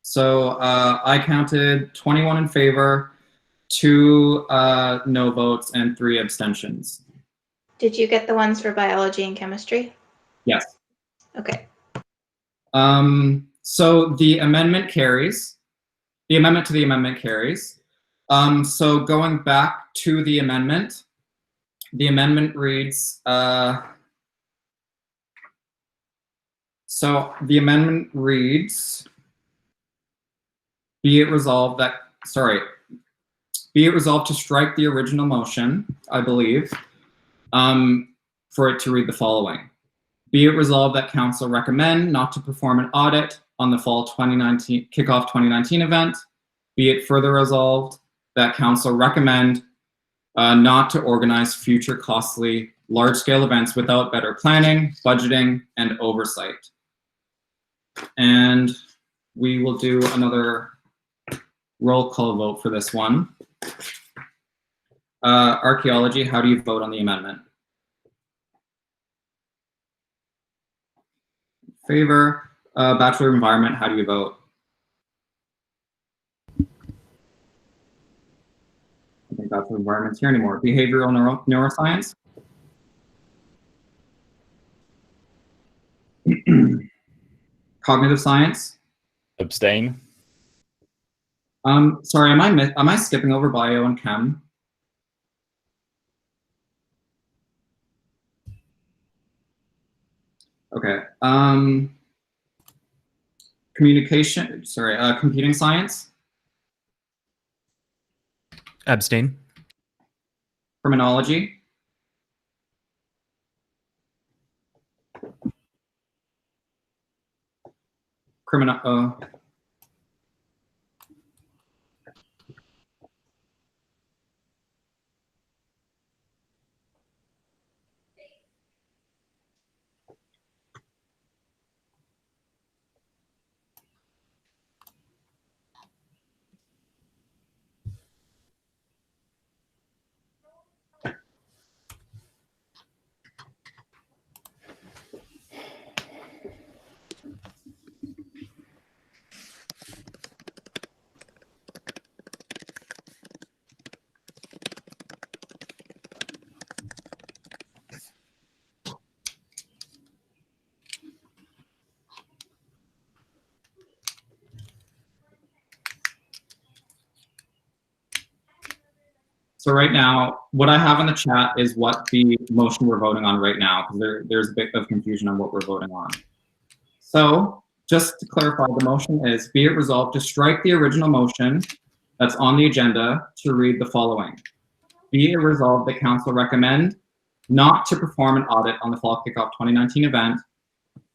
so I counted 21 in favor, 2 no votes, and 3 abstentions. Did you get the ones for biology and chemistry? Yes. Okay. So the amendment carries. The amendment to the amendment carries. So going back to the amendment reads, be it resolved to strike the original motion, I believe, for it to read the following. Be it resolved that council recommend not to perform an audit on the fall 2019 kickoff 2019 event. Be it further resolved that council recommend not to organize future costly large-scale events without better planning, budgeting, and oversight. And we will do another roll call vote for this one. Archaeology, how do you vote on the amendment? Favor. Bachelor of Environment, how do you vote? I think Bachelor of Environment's here anymore. Behavioral neuroscience. Cognitive science. Abstain. Sorry, am I skipping over bio and chem? Okay. Computing science. Abstain. Criminology. So right now, what I have in the chat is what the motion we're voting on right now, because there's a bit of confusion on what we're voting on. So just to clarify, the motion is, be it resolved to strike the original motion that's on the agenda to read the following. Be it resolved that council recommend not to perform an audit on the Fall Kickoff 2019 event.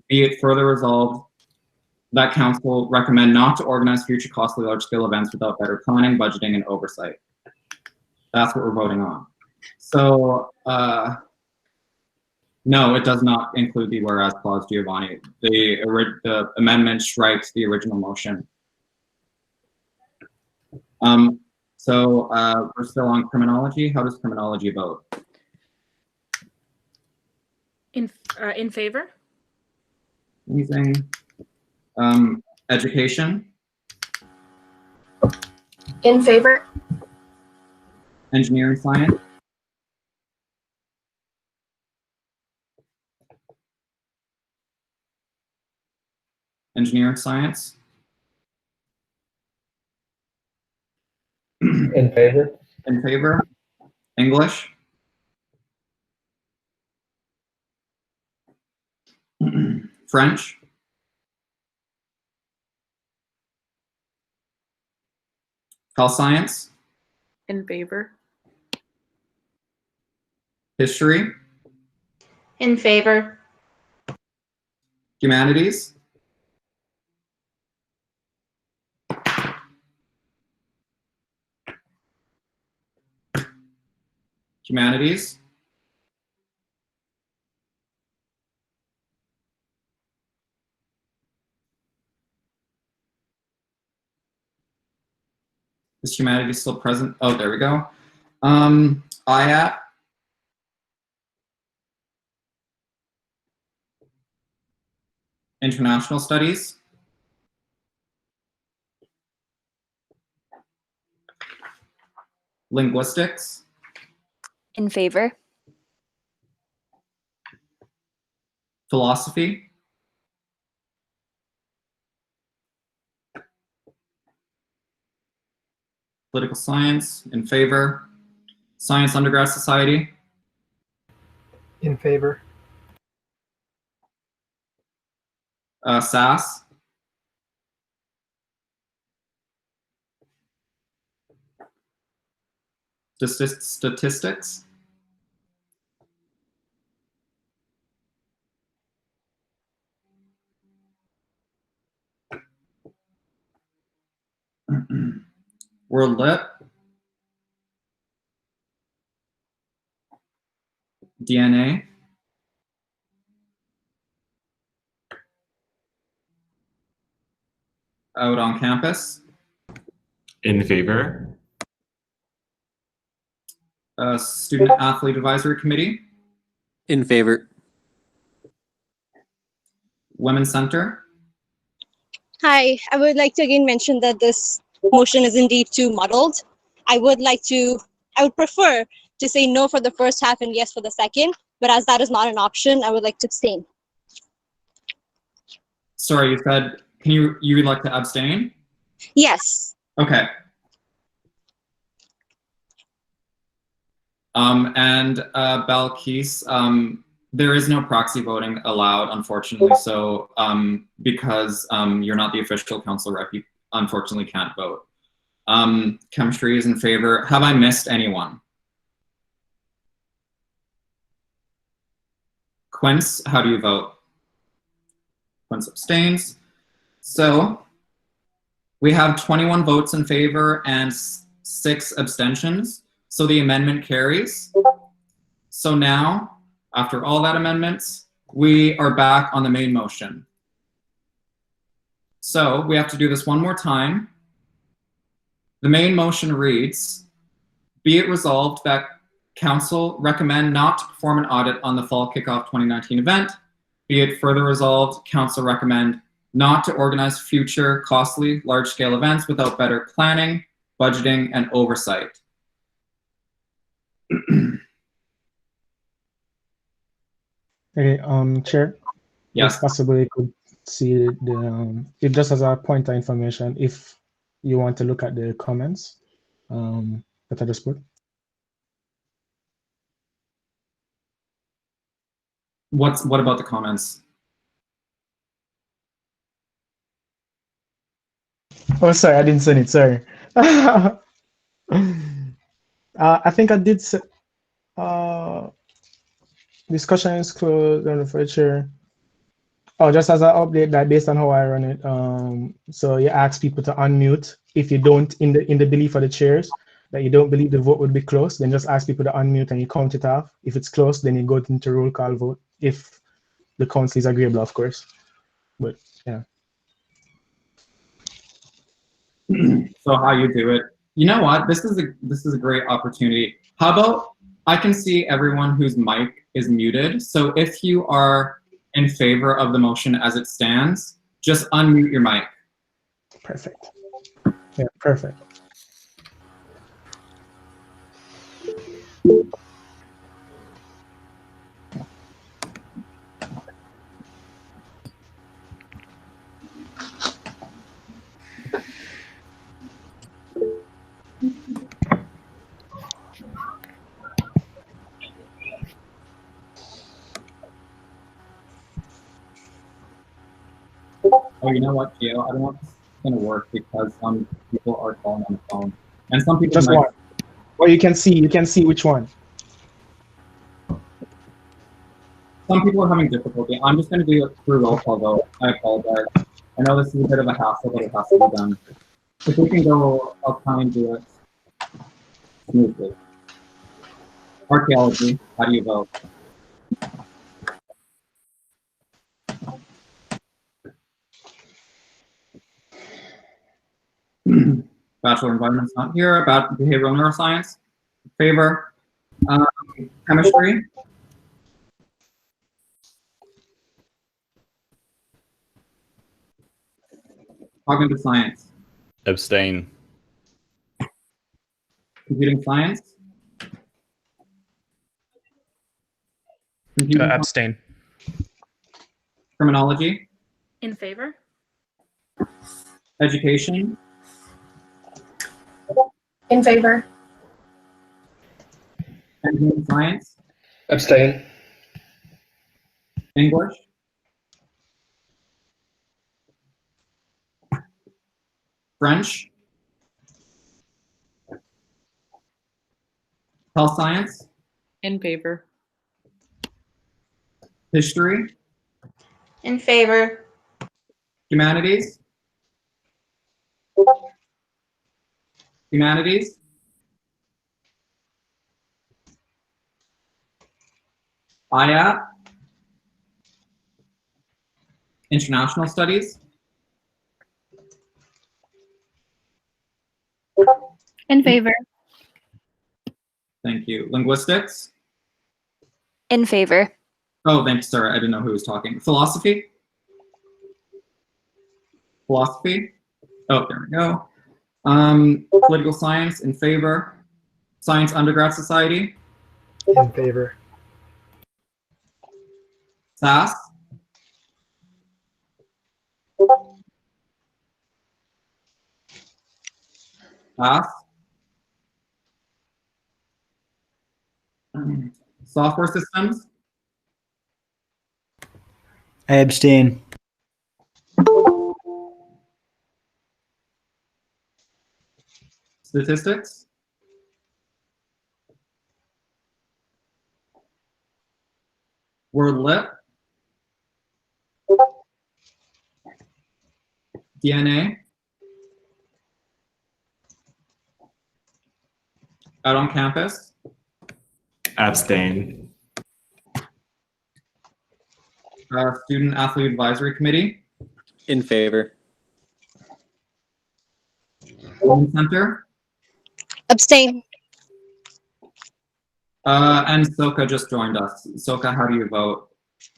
Be it further resolved that council recommend not to organize future costly large-scale events without better planning, budgeting, and oversight. That's what we're voting on. So, no, it does not include the whereas clause, Giovanni. The amendment strikes the original motion. So we're still on criminology. How does criminology vote? In favor. Amazing. Education. In favor. Engineering science. Engineering science. In favor. In favor. English. French. Health science. In favor. History. In favor. Humanities. Humanities. Is humanities still present? Oh, there we go. IAT. International studies. Linguistics. In favor. Philosophy. Political science. In favor. Science Undergrad Society. In favor. SAS. Statistics. World Lit. DNA. Out on campus. In favor. Student Athlete Advisory Committee. In favor. Women's Center. Hi, I would like to again mention that this motion is indeed too muddled. I would prefer to say no for the first half and yes for the second, but as that is not an option, I would like to abstain. Sorry, you said, you would like to abstain? Yes. Okay. And Balkis, there is no proxy voting allowed, unfortunately. So because you're not the official council rep, you unfortunately can't vote. Chemistry is in favor. Have I missed anyone? Quince, how do you vote? Quince abstains. So we have 21 votes in favor and 6 abstentions. So the amendment carries. So now, after all that amendments, we are back on the main motion. So we have to do this one more time. The main motion reads, be it resolved that council recommend not to perform an audit on the Fall Kickoff 2019 event. Be it further resolved, council recommend not to organize future costly large-scale events without better planning, budgeting, and oversight. Okay, Chair. Yes. If possible, you could see the if just as a point of information, if you want to look at the comments that I just put. What about the comments? Oh, sorry, I didn't send it. Sorry. I think I did. Discussion is closed on the future. Oh, just as an update that based on how I run it. So you ask people to unmute. If you don't, in the belief of the chairs, that you don't believe the vote would be close, then just ask people to unmute and you count it off. If it's close, then you go into roll call vote. If the council is agreeable, of course. But yeah. So how you do it? You know what? This is a great opportunity. How about I can see everyone whose mic is muted. So if you are in favor of the motion as it stands, just unmute your mic. Perfect. Yeah, perfect. Oh, you know what, Gio? I don't know if this is going to work because some people are calling on the phone. And some people Just might... one. Well, you can see which one. Some people are having difficulty. I'm just going to do it through roll call vote. I apologize. I know this is a bit of a hassle, but it has to be done. If we can go, I'll try and do it smoothly. Archaeology, how do you vote? Bachelor Environment's not here. About behavioral neuroscience, favor. Chemistry. Cognitive science. Abstain. Computing science. Abstain. Criminology. In favor? Education. In favor. Engineering science. Abstain. English. French. Health science. In favor. History. In favor. Humanities. Humanities. IAP. International studies. In favor. Thank you. Linguistics. In favor. Oh, thanks, sir. I didn't know who was talking. Philosophy. Philosophy. Oh, there we go. Political science, in favor. Science Undergrad Society. In favor. SAS. SAS. Software systems. I abstain. Statistics. Word lit. DNA. Out on campus. Abstain. Student Athlete Advisory Committee. In favor. Women's Center. Abstain. And Soka just joined us. Soka, how do you vote?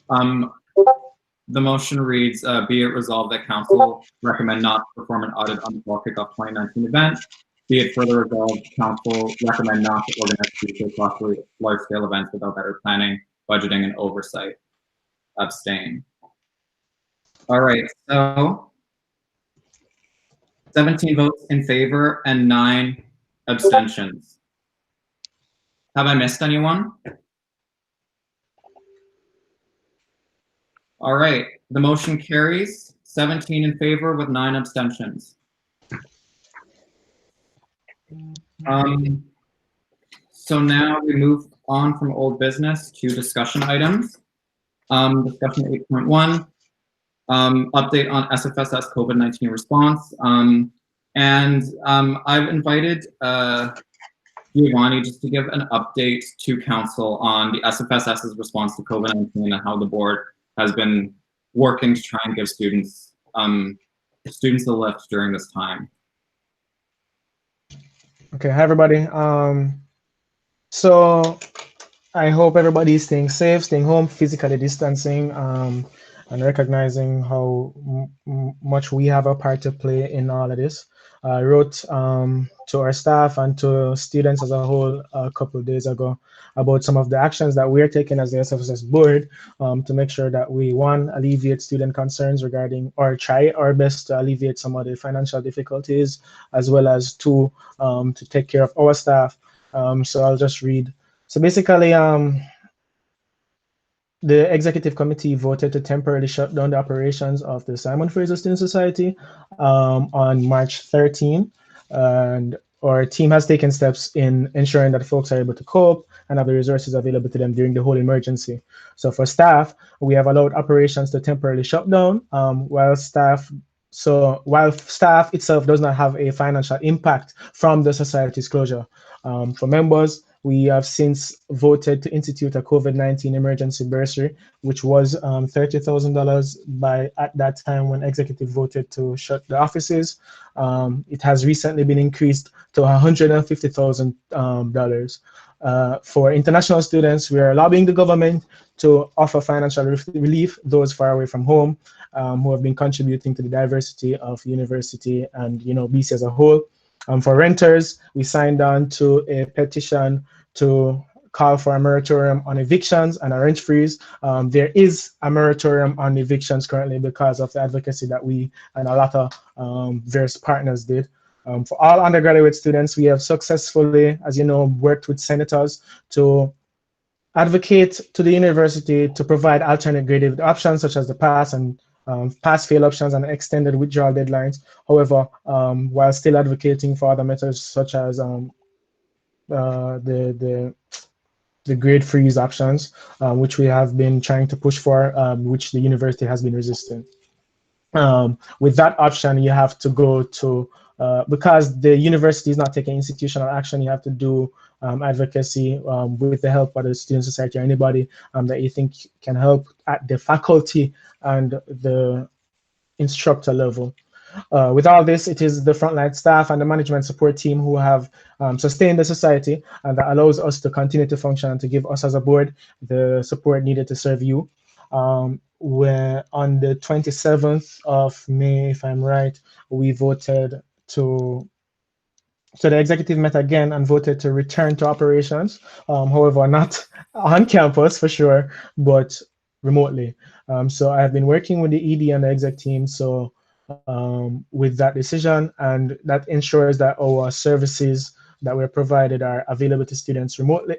The motion reads, be it resolved that council recommend not to perform an audit on the fall kickoff 2019 event. Be it further resolved, council recommend not to organize future costly large-scale events without better planning, budgeting, and oversight. Abstain. All right, so 17 votes in favor and 9 abstentions. Have I missed anyone? All right, the motion carries 17 in favor with 9 abstentions. So now we move on from old business to discussion items. Discussion 8.1, update on SFSS COVID-19 response. I've invited Giovanni just to give an update to council on the SFSS's response to COVID-19 and how the board has been working to try and give students a lift during this time. Okay, hi everybody. So I hope everybody is staying safe, staying home, physically distancing, and recognizing how much we have a part to play in all of this. I wrote to our staff and to students as a whole a couple of days ago about some of the actions that we're taking as the SFSS board to make sure that we, one, alleviate student concerns regarding, or try our best to alleviate some of the financial difficulties, as well as two, to take care of our staff. So I'll just read. So basically, the executive committee voted to temporarily shut down the operations of the Simon Fraser Student Society on March 13. And our team has taken steps in ensuring that folks are able to cope and have the resources available to them during the whole emergency. So for staff, we have allowed operations to temporarily shut down while staff itself does not have a financial impact from the society's closure. For members, we have since voted to institute a COVID-19 emergency bursary, which was $30,000 at that time when executive voted to shut the offices. It has recently been increased to $150,000. For international students, we are lobbying the government to offer financial relief those far away from home who have been contributing to the diversity of university and BC as a whole. For renters, we signed on to a petition to call for a moratorium on evictions and a rent freeze. There is a moratorium on evictions currently because of the advocacy that we and a lot of various partners did. For all undergraduate students, we have successfully, as you know, worked with senators to advocate to the university to provide alternate graded options such as the pass and pass-fail options and extended withdrawal deadlines. However, while still advocating for other methods such as the grade freeze options, which we have been trying to push for, which the university has been resistant. With that option, you have to go to, because the university is not taking institutional action, you have to do advocacy with the help of the student society or anybody that you think can help at the faculty and the instructor level. With all this, it is the frontline staff and the management support team who have sustained the society, and that allows us to continue to function and to give us as a board the support needed to serve you. Where on the 27th of May, if I'm right, we voted to, so the executive met again and voted to return to operations. However, not on campus for sure, but remotely. So I have been working with the ED and the exec team. So with that decision, and that ensures that our services that we're provided are available to students remotely,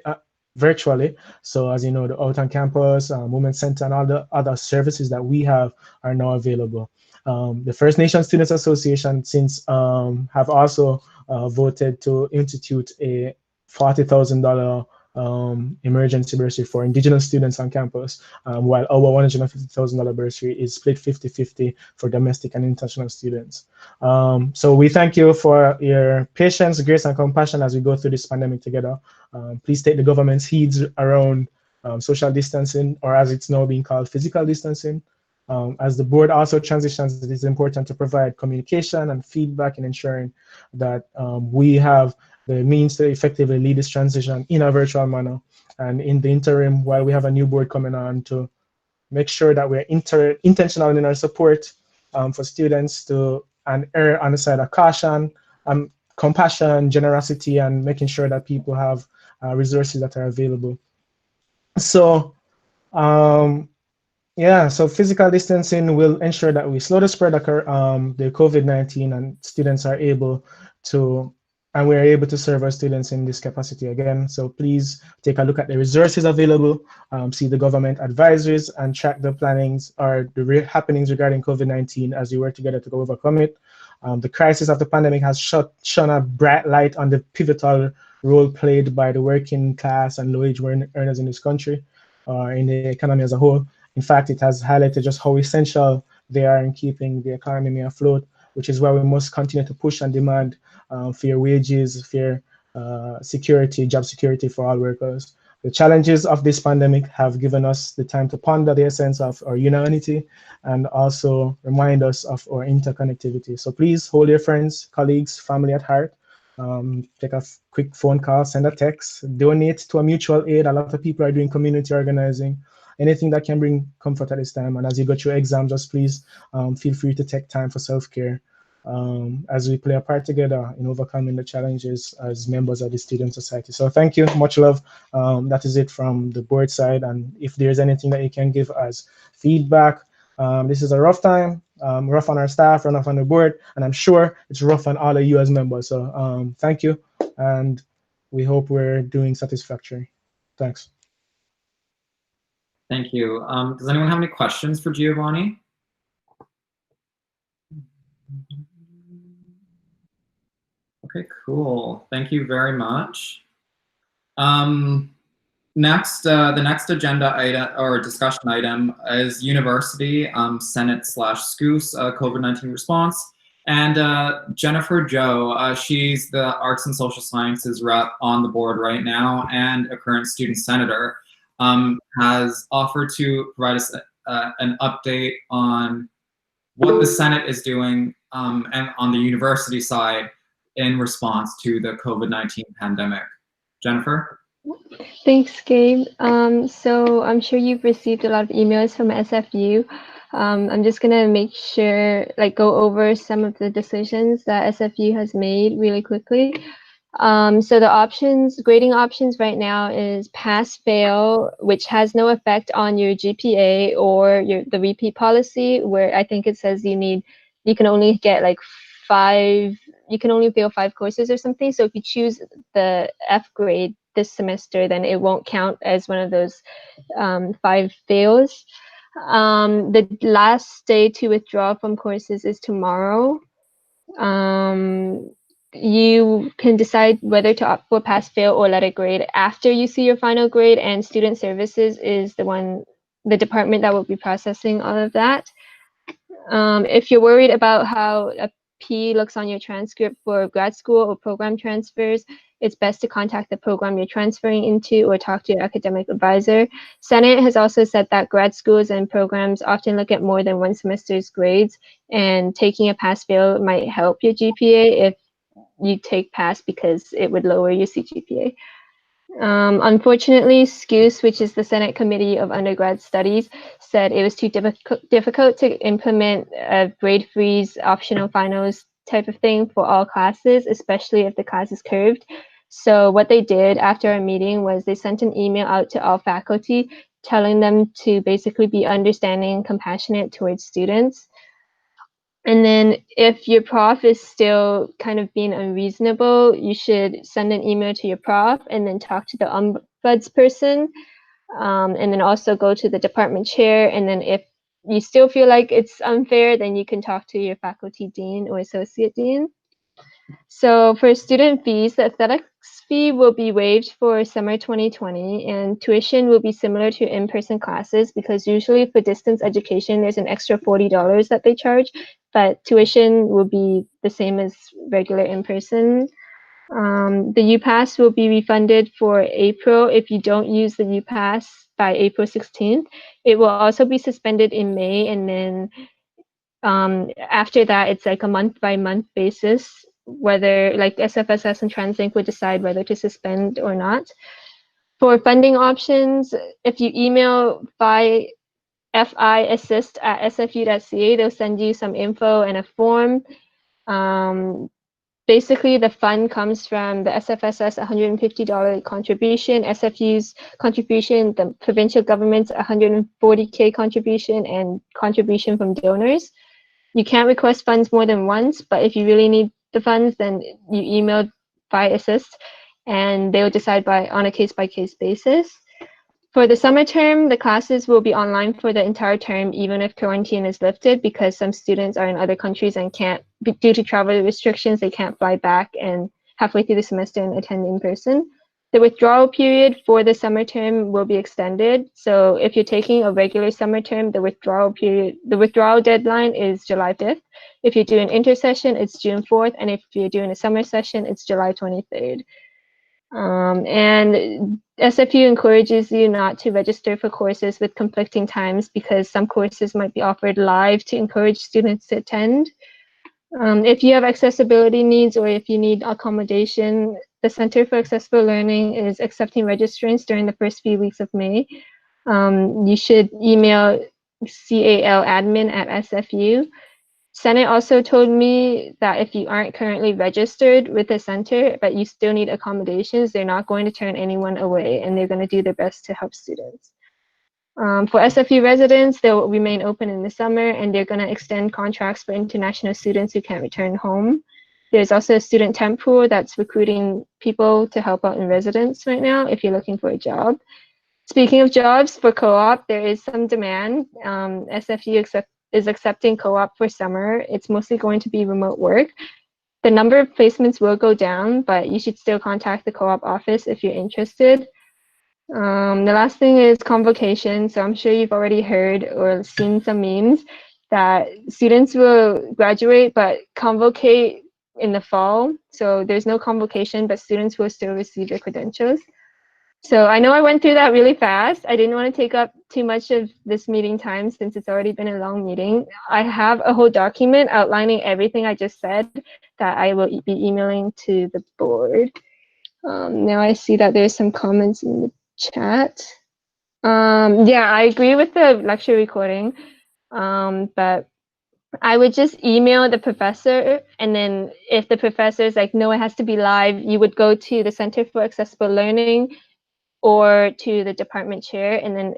virtually. So as you know, the out on campus, Women's Center, and all the other services that we have are now available. The First Nation Students Association since have also voted to institute a $40,000 emergency bursary for Indigenous students on campus, while our $150,000 bursary is split 50-50 for domestic and international students. So we thank you for your patience, grace, and compassion as we go through this pandemic together. Please take the government's heeds around social distancing, or as it's now being called, physical distancing. As the board also transitions, it is important to provide communication and feedback in ensuring that we have the means to effectively lead this transition in a virtual manner. And in the interim, while we have a new board coming on, to make sure that we're intentional in our support for students to err on the side of caution, compassion, generosity, and making sure that people have resources that are available. So, yeah, so physical distancing will ensure that we slow the spread of the COVID-19 and students are able to and we're able to serve our students in this capacity again. So please take a look at the resources available, see the government advisories, and track the plannings or the happenings regarding COVID-19 as we work together to overcome it. The crisis of the pandemic has shone a bright light on the pivotal role played by the working class and low-wage earners in this country, in the economy as a whole. In fact, it has highlighted just how essential they are in keeping the economy afloat, which is why we must continue to push and demand fair wages, fair security, job security for all workers. The challenges of this pandemic have given us the time to ponder the essence of our humanity and also remind us of our interconnectivity. So please hold your friends, colleagues, family at heart. Take a quick phone call, send a text, donate to a mutual aid. A lot of people are doing community organizing, anything that can bring comfort at this time. And as you go through exams, just please feel free to take time for self-care as we play a part together in overcoming the challenges as members of the Student Society. So thank you, much love. That is it from the board side. And if there's anything that you can give as feedback, this is a rough time, rough on our staff, rough on the board, and I'm sure it's rough on all of you as members. So thank you, and we hope we're doing satisfactory. Thanks. Thank you. Does anyone have any questions for Giovanni? Okay, cool. Thank you very much. Next, the next agenda item or discussion item is University Senate/SCOOS COVID-19 response. And Jennifer Joe, she's the Arts and Social Sciences rep on the board right now and a current student senator, has offered to provide us an update on what the Senate is doing and on the university side in response to the COVID-19 pandemic. Jennifer? Thanks, Gabe. So I'm sure you've received a lot of emails from SFU. I'm just gonna make sure, go over some of the decisions that SFU has made really quickly. So the grading options right now is pass-fail, which has no effect on your GPA or the repeat policy, where I think it says you can only get you can only fail 5 courses or something. So if you choose the F grade this semester, then it won't count as one of those 5 fails. The last day to withdraw from courses is tomorrow. You can decide whether to opt for pass, fail, or letter grade after you see your final grade, and Student Services is the department that will be processing all of that. If you're worried about how a P looks on your transcript for grad school or program transfers, it's best to contact the program you're transferring into or talk to your academic advisor. Senate has also said that grad schools and programs often look at more than one semester's grades, and taking a pass-fail might help your GPA if you take pass because it would lower your CGPA. Unfortunately, SCOOS, which is the Senate Committee of Undergrad Studies, said it was too difficult to implement a grade freeze optional finals type of thing for all classes, especially if the class is curved. So what they did after a meeting was they sent an email out to all faculty telling them to basically be understanding and compassionate towards students. And then if your prof is still kind of being unreasonable, you should send an email to your prof and then talk to the ombudsperson, and then also go to the department chair. And then if you still feel like it's unfair, then you can talk to your faculty dean or associate dean. So for student fees, the athletics fee will be waived for summer 2020, and tuition will be similar to in-person classes, because usually for distance education, there's an extra $40 that they charge, but tuition will be the same as regular in-person. The UPass will be refunded for April if you don't use the UPass by April 16th. It will also be suspended in May, and then after that, it's like a month-by-month basis, whether SFSS and TransLink would decide whether to suspend or not. For funding options, if you email fiassist@sfu.ca, they'll send you some info and a form. Basically, the fund comes from the SFSS $150 contribution, SFU's contribution, the provincial government's $140K contribution, and contribution from donors. You can't request funds more than once, but if you really need the funds, then you email by assist, and they will decide on a case-by-case basis. For the summer term, the classes will be online for the entire term, even if quarantine is lifted, because some students are in other countries and can't, due to travel restrictions, they can't fly back and halfway through the semester and attend in person. The withdrawal period for the summer term will be extended. So if you're taking a regular summer term, the withdrawal deadline is July 5th. If you're doing intersession, it's June 4th. And if you're doing a summer session, it's July 23rd. And SFU encourages you not to register for courses with conflicting times because some courses might be offered live to encourage students to attend. If you have accessibility needs or if you need accommodation, the Center for Accessible Learning is accepting registrants during the first few weeks of May. You should email caladmin@sfu. Senate also told me that if you aren't currently registered with the center, but you still need accommodations, they're not going to turn anyone away, and they're going to do their best to help students. For SFU residents, they'll remain open in the summer, and they're going to extend contracts for international students who can't return home. There's also a student temp pool that's recruiting people to help out in residence right now if you're looking for a job. Speaking of jobs, for co-op, there is some demand. SFU is accepting co-op for summer. It's mostly going to be remote work. The number of placements will go down, but you should still contact the co-op office if you're interested. The last thing is convocation. So I'm sure you've already heard or seen some memes that students will graduate but convocate in the fall. So there's no convocation, but students will still receive their credentials. So I know I went through that really fast. I didn't want to take up too much of this meeting time since it's already been a long meeting. I have a whole document outlining everything I just said that I will be emailing to the board. Now I see that there's some comments in the chat. Yeah, I agree with the lecture recording, but I would just email the professor, and then if the professor is like, no, it has to be live, you would go to the Center for Accessible Learning or to the department chair, and then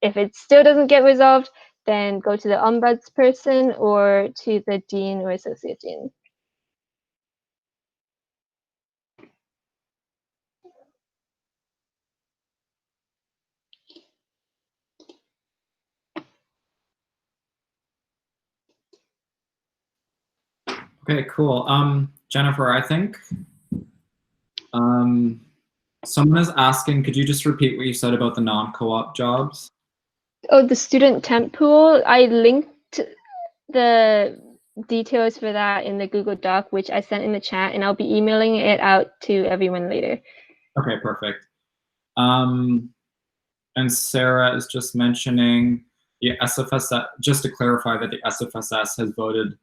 if it still doesn't get resolved, then go to the ombudsperson or to the dean or associate dean. Okay, cool. Jennifer, I think someone is asking, could you just repeat what you said about the non-co-op jobs? Oh, the student temp pool. I linked the details for that in the Google Doc, which I sent in the chat, and I'll be emailing it out to everyone later. Okay, perfect. And Sarah is just mentioning the SFSS, just to clarify that the SFSS has voted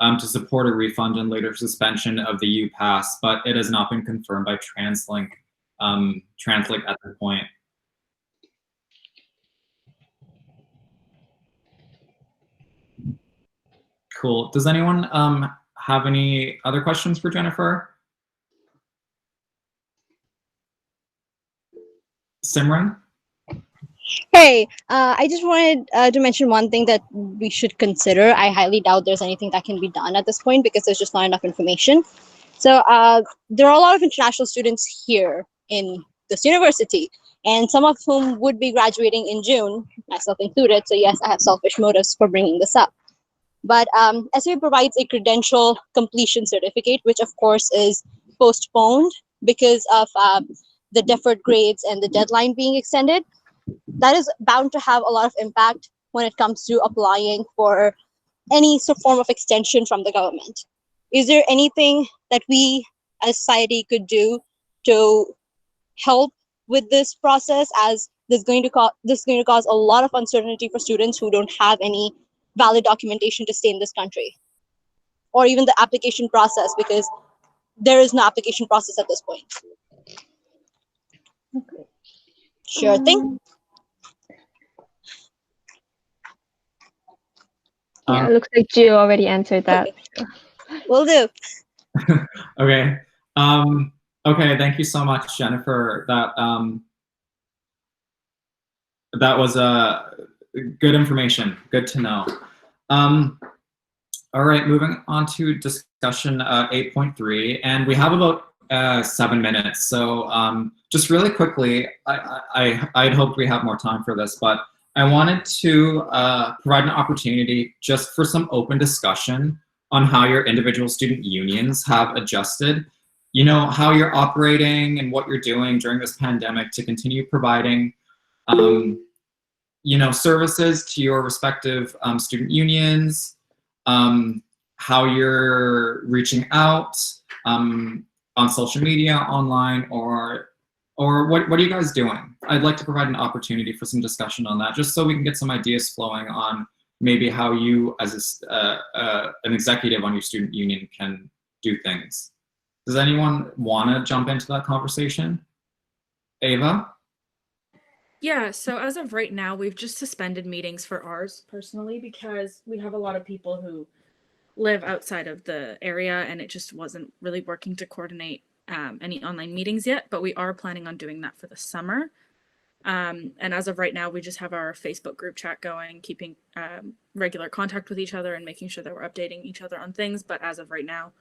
to support a refund and later suspension of the UPass, but it has not been confirmed by TransLink at this point. Cool. Does anyone have any other questions for Jennifer? Simran? Hey, I just wanted to mention one thing that we should consider. I highly doubt there's anything that can be done at this point because there's just not enough information. So there are a lot of international students here in this university, and some of whom would be graduating in June, myself included. So yes, I have selfish motives for bringing this up. But SFU provides a credential completion certificate, which of course is postponed because of the deferred grades and the deadline being extended. That is bound to have a lot of impact when it comes to applying for any form of extension from the government. Is there anything that we as society could do to help with this process, as this is going to cause a lot of uncertainty for students who don't have any valid documentation to stay in this country, or even the application process, because there is no application process at this point. Okay. Sure thing. Yeah, it looks like Jill already answered that. Will do. Okay. Okay, thank you so much, Jennifer. That was good information. Good to know. All right, moving on to discussion 8.3, and we have about 7 minutes. So just really quickly, I'd hoped we have more time for this, but I wanted to provide an opportunity just for some open discussion on how your individual student unions have adjusted, you know, how you're operating and what you're doing during this pandemic to continue providing, you know, services to your respective student unions, how you're reaching out on social media, online, or what are you guys doing? I'd like to provide an opportunity for some discussion on that, just so we can get some ideas flowing on maybe how you, as an executive on your student union, can do things. Does anyone want to jump into that conversation? Ava? Yeah, so as of right now, we've just suspended meetings for ours personally because we have a lot of people who live outside of the area and it just wasn't really working to coordinate any online meetings yet, but we are planning on doing that for the summer. And as of right now, we just have our Facebook group chat going, keeping regular contact with each other and making sure that we're updating each other on things. But as of right now,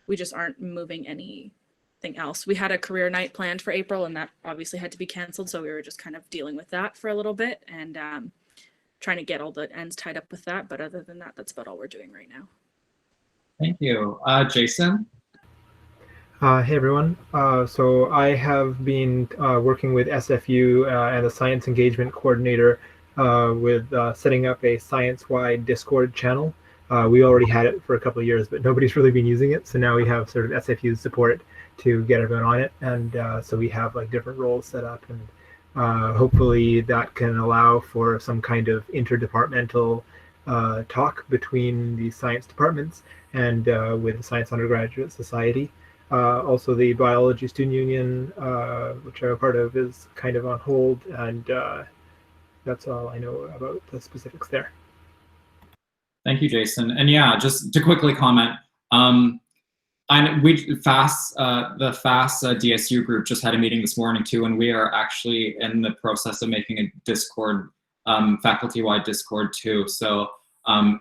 we just aren't moving anything else. We had a career night planned for April and that obviously had to be canceled. So we were just kind of dealing with that for a little bit and trying to get all the ends tied up with that. But other than that, that's about all we're doing right now. Thank you. Jason? Hey everyone. So I have been working with SFU and the Science Engagement Coordinator with setting up a science-wide Discord channel. We already had it for a couple of years, but nobody's really been using it. So now we have sort of SFU's support to get everyone on it. And so we have like different roles set up, and hopefully that can allow for some kind of interdepartmental talk between the science departments and with the Science Undergraduate Society. Also, the Biology Student Union, which I'm a part of, is kind of on hold, and that's all I know about the specifics there. Thank you, Jason. And yeah, just to quickly comment, the FAST DSU group just had a meeting this morning too, and we are actually in the process of making a Discord, faculty-wide Discord too. So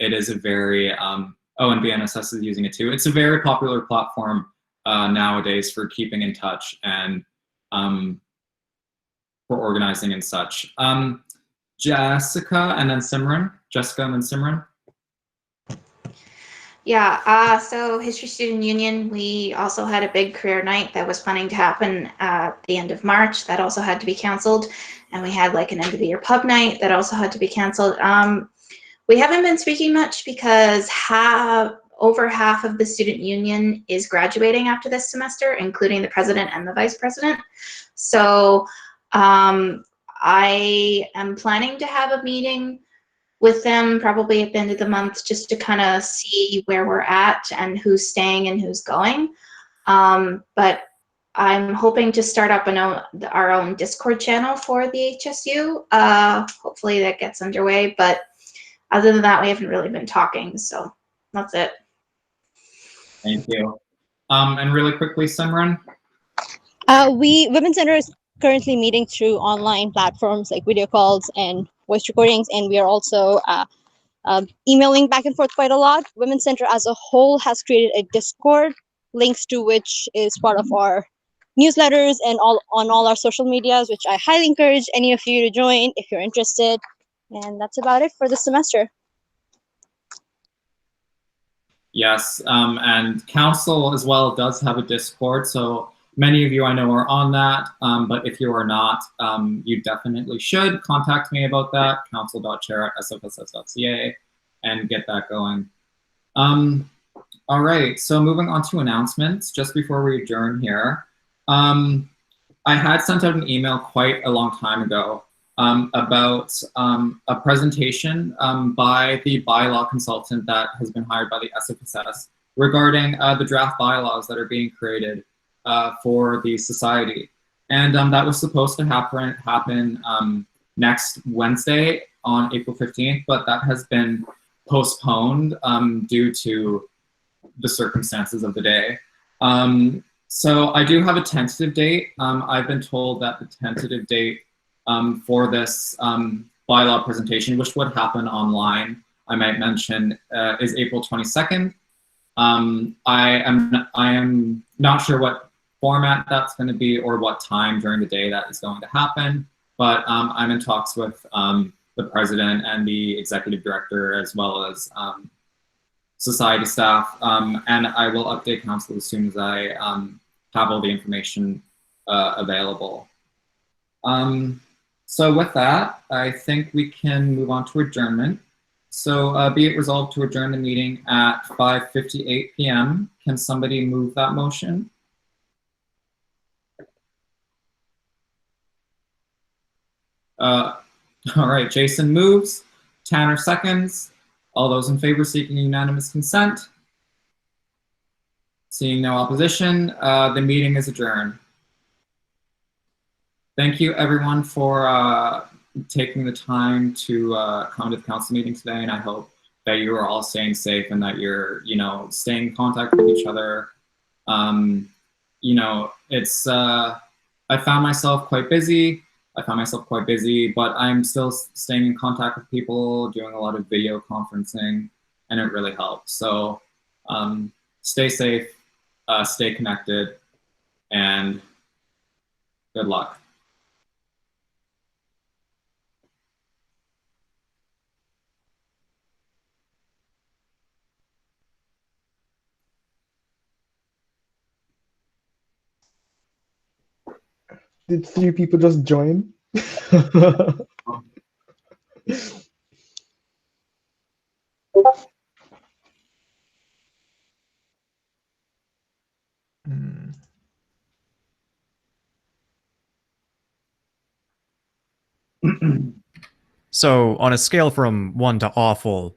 it is a very, and BNSS is using it too. It's a very popular platform nowadays for keeping in touch and for organizing and such. Jessica and then Simran. Jessica and then Simran. Yeah, so History Student Union, we also had a big career night that was planning to happen at the end of March. That also had to be canceled. And we had like an end of the year pub night that also had to be canceled. We haven't been speaking much because over half of the student union is graduating after this semester, including the president and the vice president. So I am planning to have a meeting with them probably at the end of the month just to kind of see where we're at and who's staying and who's going. But I'm hoping to start up our own Discord channel for the HSU. Hopefully that gets underway, but other than that, we haven't really been talking, so that's it. Thank you. And really quickly, Simran? Women's Center is currently meeting through online platforms like video calls and voice recordings, and we are also emailing back and forth quite a lot. Women's Center as a whole has created a Discord, links to which is part of our newsletters and on all our social medias, which I highly encourage any of you to join if you're interested. And that's about it for the semester. Yes, and council as well does have a Discord, so many of you I know are on that, but if you are not, you definitely should contact me about that, council.chair@sfss.ca, and get that going. All right, so moving on to announcements, just before we adjourn here. I had sent out an email quite a long time ago about a presentation by the bylaw consultant that has been hired by the SFSS regarding the draft bylaws that are being created for the society. And that was supposed to happen next Wednesday on April 15th, but that has been postponed due to the circumstances of the day. So I do have a tentative date. I've been told that the tentative date for this bylaw presentation, which would happen online, I might mention, is April 22nd. I am not sure what format that's going to be or what time during the day that is going to happen. But I'm in talks with the president and the executive director, as well as society staff, and I will update council as soon as I have all the information available. So with that, I think we can move on to adjournment. So be it resolved to adjourn the meeting at 5:58 p.m. Can somebody move that motion? All right, Jason moves, Tanner seconds. All those in favor seeking unanimous consent? Seeing no opposition, the meeting is adjourned. Thank you everyone for taking the time to come to the council meeting today, and I hope that you are all staying safe and that you're, staying in contact with each other. It's, I found myself quite busy, but I'm still staying in contact with people, doing a lot of video conferencing, and it really helps. So stay safe, stay connected, and good luck. Did 3 people just join? So on a scale from 1 to awful,